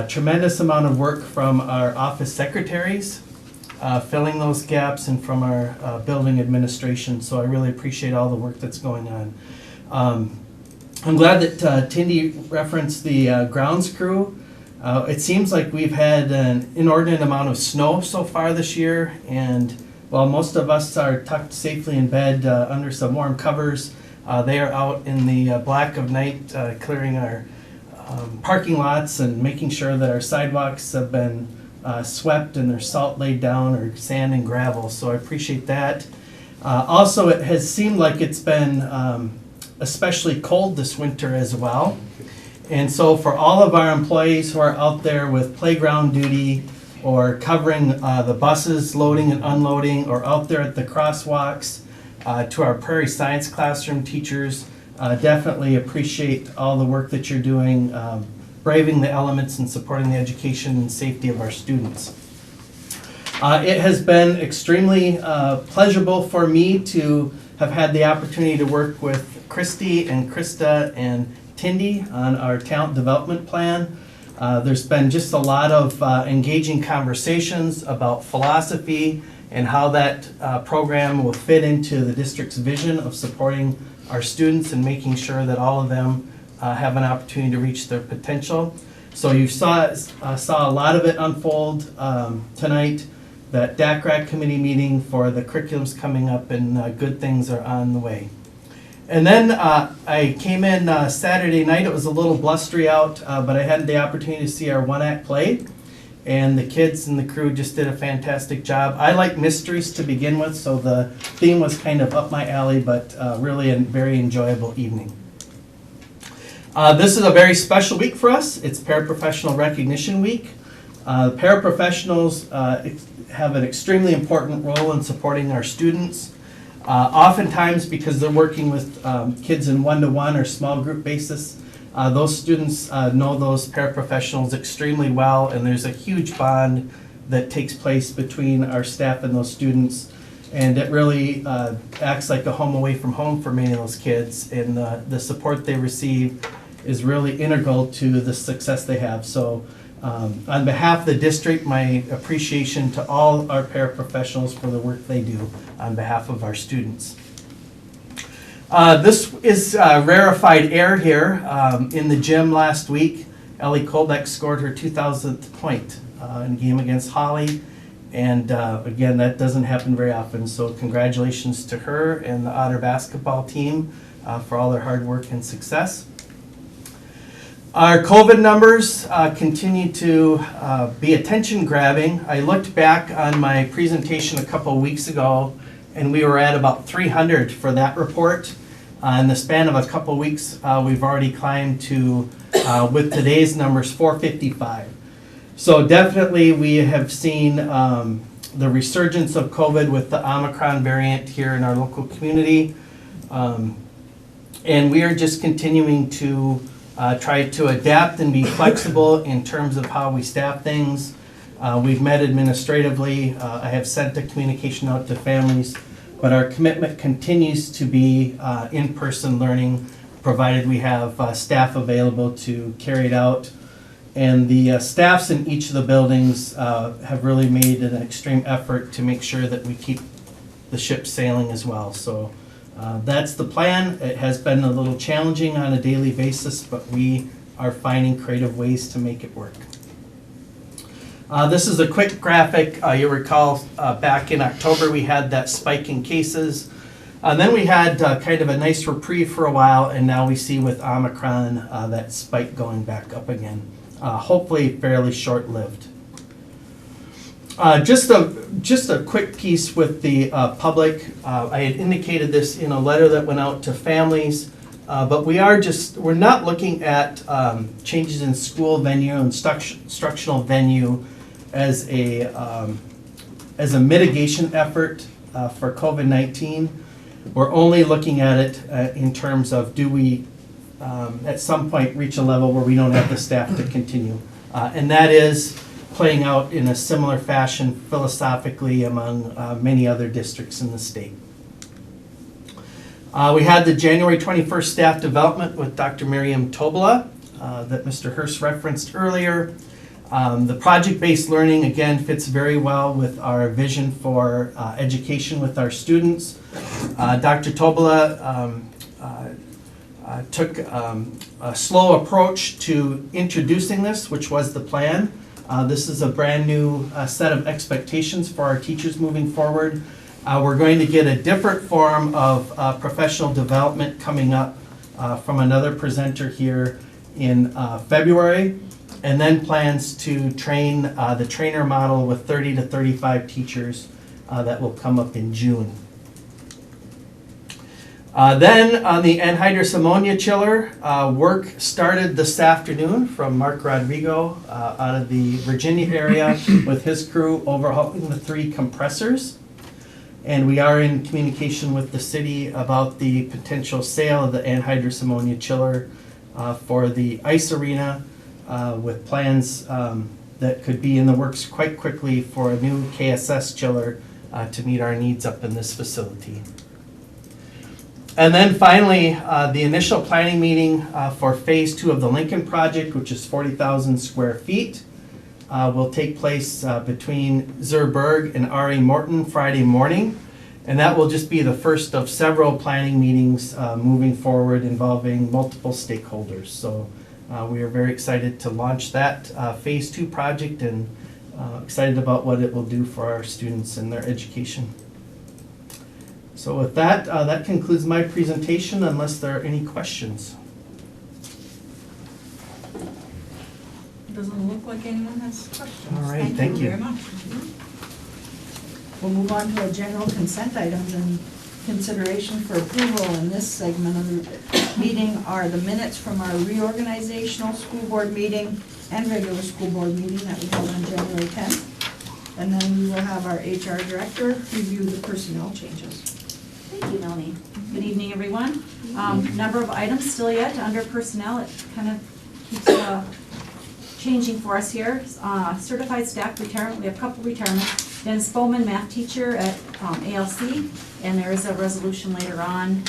Tremendous amount of work from our office secretaries, filling those gaps, and from our building administration. So I really appreciate all the work that's going on. I'm glad that Tindy referenced the grounds crew. It seems like we've had an inordinate amount of snow so far this year, and while most of us are tucked safely in bed under some warm covers, they are out in the black of night clearing our parking lots and making sure that our sidewalks have been swept and there's salt laid down, or sand and gravel, so I appreciate that. Also, it has seemed like it's been especially cold this winter as well. And so for all of our employees who are out there with playground duty, or covering the buses, loading and unloading, or out there at the crosswalks, to our Prairie Science classroom teachers, definitely appreciate all the work that you're doing, braving the elements and supporting the education and safety of our students. It has been extremely pleasurable for me to have had the opportunity to work with Christy and Krista and Tindy on our talent development plan. There's been just a lot of engaging conversations about philosophy and how that program will fit into the district's vision of supporting our students and making sure that all of them have an opportunity to reach their potential. So you saw a lot of it unfold tonight. That DACRAC committee meeting for the curriculum's coming up, and good things are on the way. And then I came in Saturday night. It was a little blustery out, but I had the opportunity to see our one-act play, and the kids and the crew just did a fantastic job. I like mysteries to begin with, so the theme was kind of up my alley, but really a very enjoyable evening. This is a very special week for us. It's Paraprofessional Recognition Week. Paraprofessionals have an extremely important role in supporting our students. Oftentimes, because they're working with kids in one-to-one or small group basis, those students know those paraprofessionals extremely well, and there's a huge bond that takes place between our staff and those students, and it really acts like a home away from home for many of those kids, and the support they receive is really integral to the success they have. So on behalf of the district, my appreciation to all our paraprofessionals for the work they do on behalf of our students. This is rarefied air here. In the gym last week, Ellie Kolbeck scored her 2000th point in a game against Holly. And again, that doesn't happen very often. So congratulations to her and the Otter basketball team for all their hard work and success. Our COVID numbers continue to be attention-grabbing. I looked back on my presentation a couple of weeks ago, and we were at about 300 for that report. In the span of a couple of weeks, we've already climbed to, with today's numbers, 455. So definitely we have seen the resurgence of COVID with the Omicron variant here in our local community. And we are just continuing to try to adapt and be flexible in terms of how we staff things. We've met administratively. I have sent a communication out to families, but our commitment continues to be in-person learning, provided we have staff available to carry it out. And the staffs in each of the buildings have really made an extreme effort to make sure that we keep the ship sailing as well. So that's the plan. It has been a little challenging on a daily basis, but we are finding creative ways to make it work. This is a quick graphic. You'll recall back in October we had that spike in cases. Then we had kind of a nice reprieve for a while, and now we see with Omicron that spike going back up again. Hopefully fairly short-lived. Just a quick piece with the public. I had indicated this in a letter that went out to families, but we're not looking at changes in school venue and instructional venue as a mitigation effort for COVID-19. We're only looking at it in terms of, do we at some point reach a level where we don't have the staff to continue? And that is playing out in a similar fashion philosophically among many other districts in the state. We had the January 21st staff development with Dr. Miriam Tobola that Mr. Hurst referenced earlier. The project-based learning, again, fits very well with our vision for education with our students. Dr. Tobola took a slow approach to introducing this, which was the plan. This is a brand new set of expectations for our teachers moving forward. We're going to get a different form of professional development coming up from another presenter here in February, and then plans to train the trainer model with 30 to 35 teachers that will come up in June. Then on the anhydrous ammonia chiller, work started this afternoon from Mark Rodrigo out of the Virginia area with his crew overhauling the 3 compressors. And we are in communication with the city about the potential sale of the anhydrous ammonia chiller for the ice arena with plans that could be in the works quite quickly for a new KSS chiller to meet our needs up in this facility. And then finally, the initial planning meeting for phase 2 of the Lincoln project, which is 40,000 square feet, will take place between Zerberg and R.A. Morton Friday morning. And that will just be the first of several planning meetings moving forward involving multiple stakeholders. So we are very excited to launch that phase 2 project and excited about what it will do for our students and their education. So with that, that concludes my presentation unless there are any questions. Doesn't look like anyone has questions. All right, thank you. Very much. We'll move on to our general consent items and consideration for approval in this segment of the meeting are the minutes from our reorganizational school board meeting and regular school board meeting that we held on January 10th. And then we will have our HR director review the personnel changes. Thank you, Melanie. Good evening, everyone. Number of items still yet under personnel. It kind of keeps changing for us here. Certified staff retirement. We have a couple retirements. Dennis Bowman, math teacher at ALC, and there is a resolution later on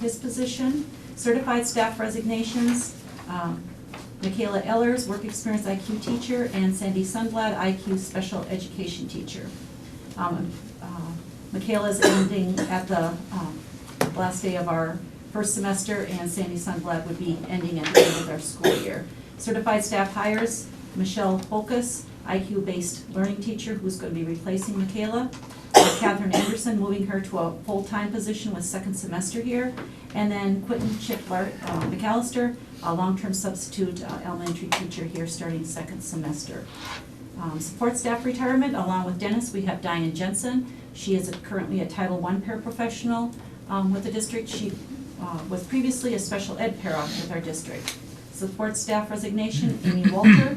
his position. Certified staff resignations. Michaela Ellers, work experience IQ teacher, and Sandy Sundblad, IQ special education teacher. Michaela is ending at the last day of our first semester, and Sandy Sundblad would be ending at the end of our school year. Certified staff hires, Michelle Holkus, IQ-based learning teacher who's going to be replacing Michaela. Catherine Anderson, moving her to a full-time position with second semester here. And then Quentin Chip McAllister, a long-term substitute elementary teacher here starting second semester. Support staff retirement, along with Dennis, we have Diane Jensen. She is currently a Title I paraprofessional with the district. She was previously a special ed para with our district. Support staff resignation, Amy Walter,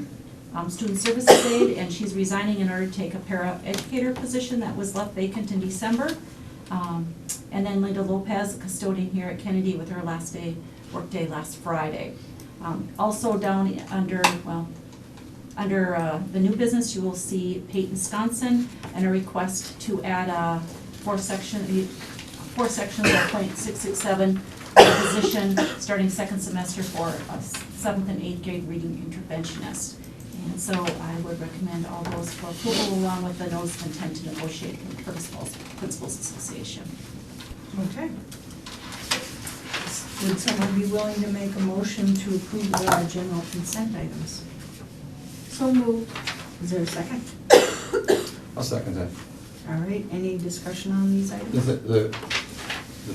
student services aide, and she's resigning in order to take a para educator position that was left vacant in December. And then Linda Lopez, a custodian here at Kennedy with her last day, work day last Friday. Also down under the new business, you will see Peyton Sconson and a request to add four sections of .667 position starting second semester for a 7th and 8th grade reading interventionist. And so I would recommend all those for approval along with the notice of intent to negotiate with the Fergus Principals Association. Okay. Would someone be willing to make a motion to approve the general consent items? So moved. Is there a second? I'll second that. All right, any discussion on these items? The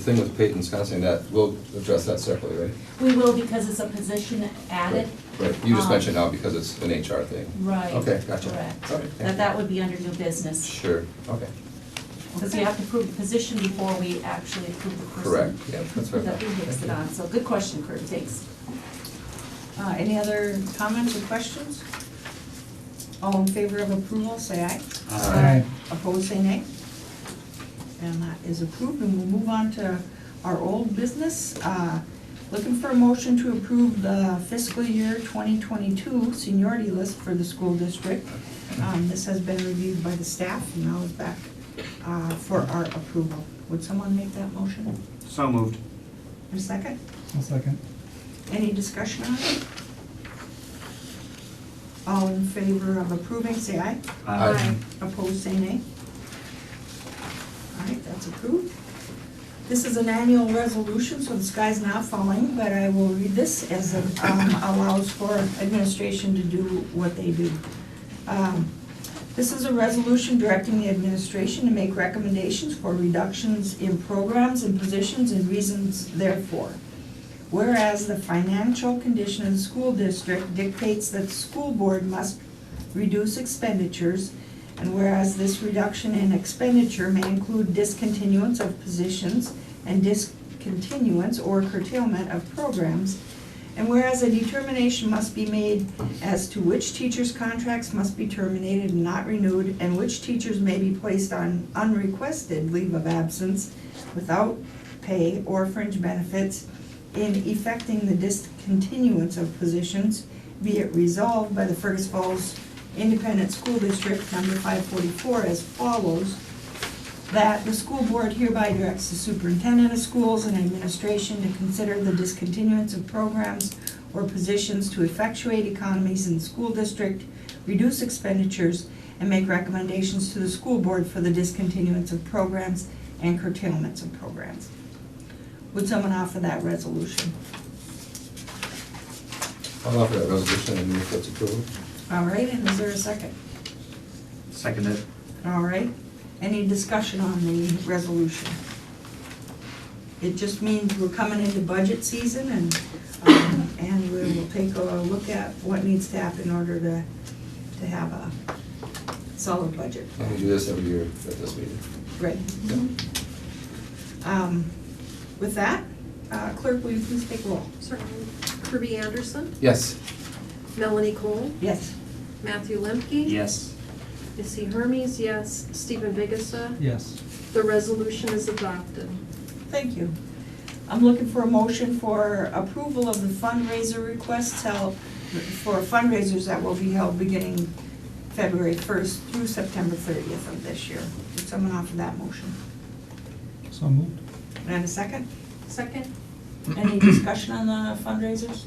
thing with Peyton's counseling, that, we'll address that separately, right? We will, because it's a position added. Right, you just mentioned now because it's an HR thing. Right. Okay, gotcha. Correct. All right, thank you. That would be under new business. Sure, okay, Because we have to approve the position before we actually approve the person. correct, yeah, that's right. That we mixed it on, so good question, Kurt, thanks. Any other comments or questions? All in favor of approval, say aye. Aye. Opposed, say nay. And that is approved, and we'll move on to our old business. Looking for a motion to approve the fiscal year 2022 seniority list for the school district. This has been reviewed by the staff, and now is back for our approval. Would someone make that motion? So moved. A second? I'll second. Any discussion on it? All in favor of approving, say aye. Aye. Opposed, say nay. All right, that's approved. This is an annual resolution, so the sky's not falling, but I will read this as it allows for administration to do what they do. This is a resolution directing the administration to make recommendations for reductions in programs and positions and reasons therefore. Whereas the financial condition of the school district dictates that the school board must reduce expenditures, and whereas this reduction in expenditure may include discontinuance of positions and discontinuance or curtailment of programs, and whereas a determination must be made as to which teachers' contracts must be terminated and not renewed, and which teachers may be placed on unrequested leave of absence without pay or fringe benefits in effecting the discontinuance of positions, be it resolved by the Fergus Falls Independent School District number 544 as follows, that the school board hereby directs the superintendent of schools and administration to consider the discontinuance of programs or positions to effectuate economies in the school district, reduce expenditures, and make recommendations to the school board for the discontinuance of programs and curtailments of programs. Would someone offer that resolution? I'll offer that resolution and move its approval. All right, and is there a second? Seconded. All right, any discussion on the resolution? It just means we're coming into budget season and we will take a look at what needs to happen in order to have a solid budget. And we do this every year at this meeting. Great. With that, clerk, will you please take roll? Certainly. Kirby Anderson, Yes. Melanie Cole, Yes. Matthew Lemke. Yes. Missy Hermes, yes. Stephen Vigasa. Yes. The resolution is adopted. Thank you. I'm looking for a motion for approval of the fundraiser requests held for fundraisers that will be held beginning February 1st through September 30th of this year. Would someone offer that motion? So moved. And a second? Second? Any discussion on the fundraisers?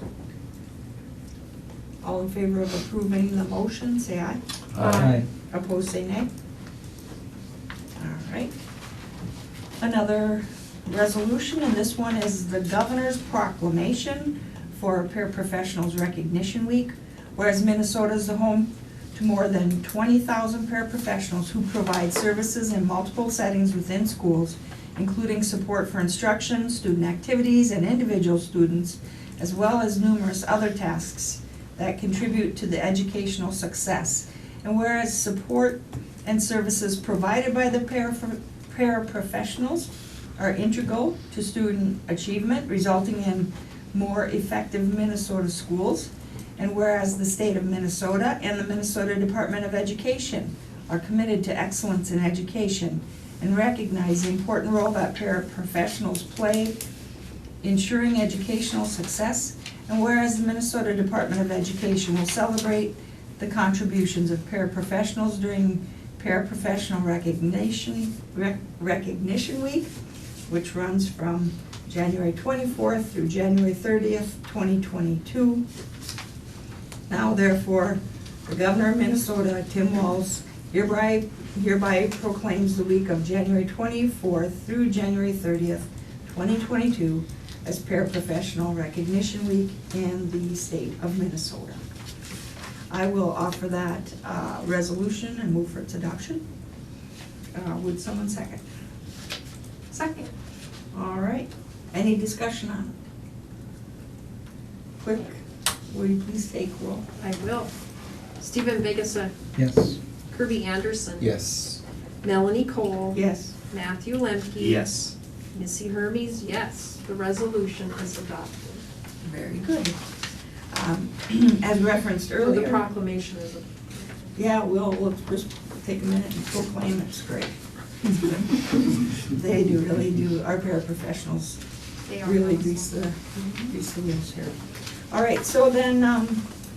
All in favor of approving the motion, say aye. Aye. Opposed, say nay. All right. Another resolution, and this one is the governor's proclamation for Paraprofessionals Recognition Week. Whereas Minnesota is the home to more than 20,000 paraprofessionals who provide services in multiple settings within schools, including support for instruction, student activities, and individual students, as well as numerous other tasks that contribute to the educational success. And whereas support and services provided by the paraprofessionals are integral to student achievement, resulting in more effective Minnesota schools. And whereas the state of Minnesota and the Minnesota Department of Education are committed to excellence in education and recognize the important role that paraprofessionals play ensuring educational success. And whereas the Minnesota Department of Education will celebrate the contributions of paraprofessionals during Paraprofessional Recognition Week, which runs from January 24th through January 30th, 2022. Now therefore, the Governor of Minnesota, Tim Walz, hereby proclaims the week of January 24th through January 30th, 2022 as Paraprofessional Recognition Week in the state of Minnesota. I will offer that resolution and move for its adoption. Would someone second? Second. All right, any discussion on it? Clerk, will you please take roll? I will. Stephen Biggessa, Yes. Kirby Anderson. Yes. Melanie Cole. Yes. Matthew Lemke. Yes. Missy Hermes, yes. The resolution is adopted. Very good. As referenced The earlier. proclamation is, Yeah, we'll just take a minute and proclaim it's great. They really do, our paraprofessionals they are really awesome. grease the wheels here. All right, so then,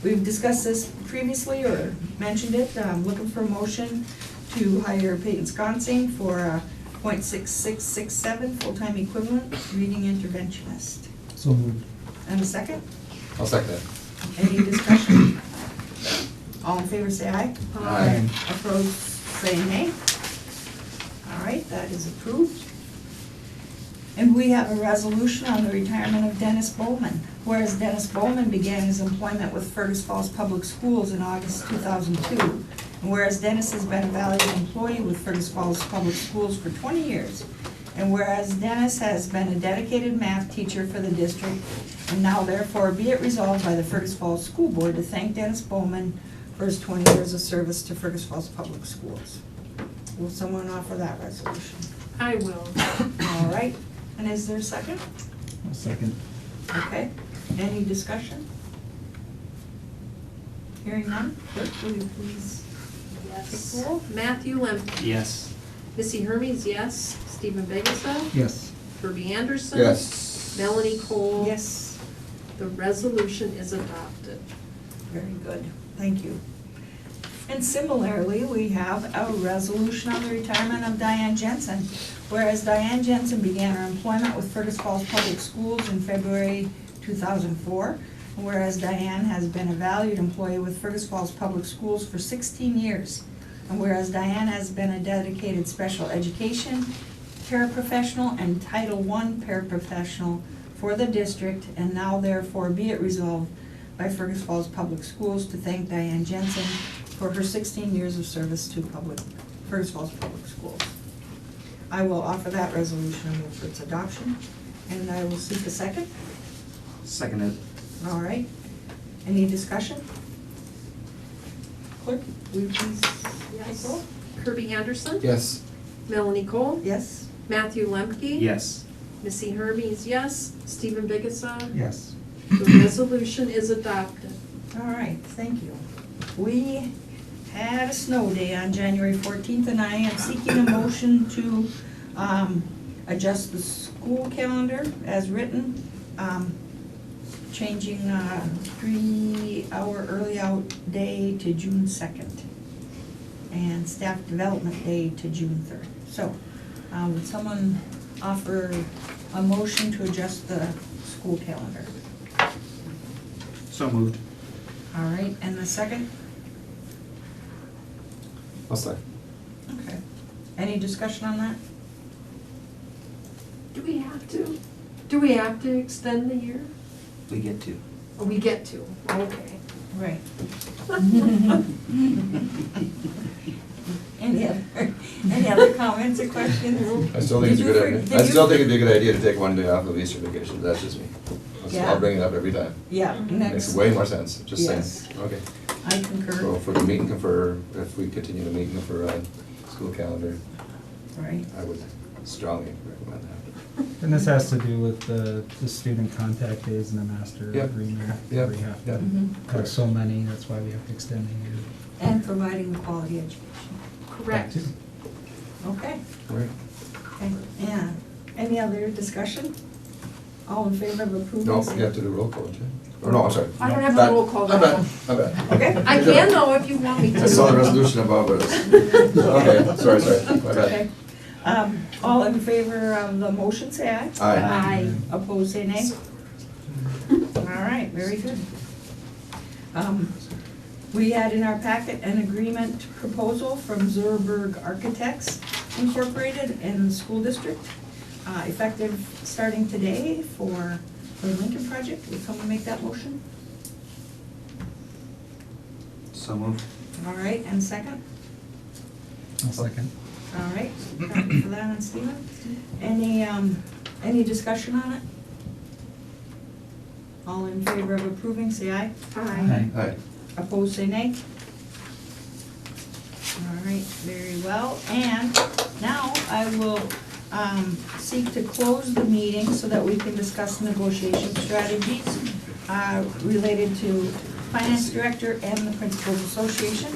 we've discussed this previously or mentioned it, looking for a motion to hire Peyton Sconsing for .6667 full-time equivalent reading interventionist. So moved. And a second? I'll second that. Any discussion? All in favor say aye. Aye. Opposed, say nay. All right, that is approved. And we have a resolution on the retirement of Dennis Bowman. Whereas Dennis Bowman began his employment with Fergus Falls Public Schools in August 2002. And whereas Dennis has been a valued employee with Fergus Falls Public Schools for 20 years. And whereas Dennis has been a dedicated math teacher for the district, and now therefore be it resolved by the Fergus Falls School Board to thank Dennis Bowman for his 20 years of service to Fergus Falls Public Schools. Will someone offer that resolution? I will. All right, and is there a second? A second. Okay, any discussion? Hearing none, clerk, will you please Yes. take roll? Matthew Lemke. Yes. Missy Hermes, yes. Stephen Biggessa. Yes. Kirby Anderson. Yes. Melanie Cole. Yes, The resolution is adopted. very good, thank you. And similarly, we have a resolution on the retirement of Diane Jensen. Whereas Diane Jensen began her employment with Fergus Falls Public Schools in February 2004. Whereas Diane has been a valued employee with Fergus Falls Public Schools for 16 years. And whereas Diane has been a dedicated special education paraprofessional and Title I paraprofessional for the district, and now therefore be it resolved by Fergus Falls Public Schools to thank Diane Jensen for her 16 years of service to Fergus Falls Public Schools. I will offer that resolution and move for its adoption, and I will seek a second. Seconded. All right. Any discussion? Clerk, will you please take roll? Kirby Anderson. Yes. Melanie Cole. Yes? Matthew Lemke. Yes. Missy Hermes, yes. Stephen Biggessa. Yes. The resolution is adopted. All right, thank you. We had a snow day on January 14th, and I am seeking a motion to adjust the school calendar as written, changing 3-hour early out day to June 2nd, and staff development day to June 3rd. So, would someone offer a motion to adjust the school calendar? So moved. All right, and the second? I'll second. Okay. Any discussion on that? Do we have to extend the year? We get to. Oh, we get to, okay. Right. Any other comments or questions? I still think it's a Did you good for- idea. did I you- still think it'd be a good idea to take one day off of Easter vacation, that's just me. Yeah. I'll bring it up every time. Yeah, Makes next, way more sense, just saying. Yes. Okay. I So concur, for the meet and confer, if we continue to meet and confer on school calendar, right? I would strongly recommend that. And this has to do with the student contact days and the master Yep. agreement. Yep. We have to Yep. have so many, that's why we have to extend the year. And providing the quality education. Correct. That too. Okay, Right. okay, yeah. Any other discussion? All in favor of approval? No, say- you have to do roll call, don't you? Or no, I'm sorry. I don't have Bad. the roll call. I'm bad, I'm bad. Okay. I can though if you want me to. I saw the resolution above it. Okay, sorry, my bad. Okay. All in favor of the motion, say aye. Aye. Aye. Opposed, say nay. All right, very good. We had in our packet an agreement proposal from Zurberg Architects Incorporated in the school district, effective starting today for the Lincoln project. Would someone make that motion? So moved. All right, and second? I'll second. All right, copy for that on Stephen. Any discussion on it? All in favor of approving, say aye. Aye. Aye. Opposed, say nay. All right, very well. And now I will seek to close the meeting so that we can discuss negotiation strategies related to Finance Director and the Principals Association.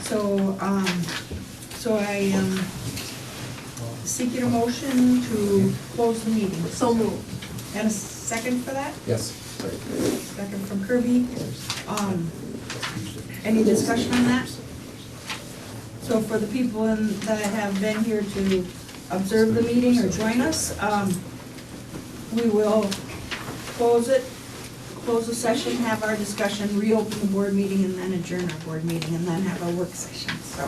So I seek your motion to close the meeting. So moved. And a second for that? Yes. Sorry. Second from Kirby. Any discussion on that? So for the people that have been here to observe the meeting or join us, we will close the session, have our discussion, reopen the board meeting, and then adjourn our board meeting, and then have our work session. So,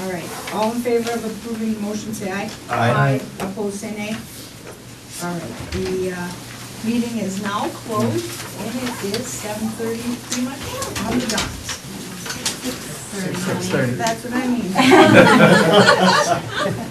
all right, all in favor of approving the motion, say aye. Aye. Opposed, say nay. All right, the meeting is now closed, and it is 7:30, pretty much on the dot. 6:30. That's what I mean.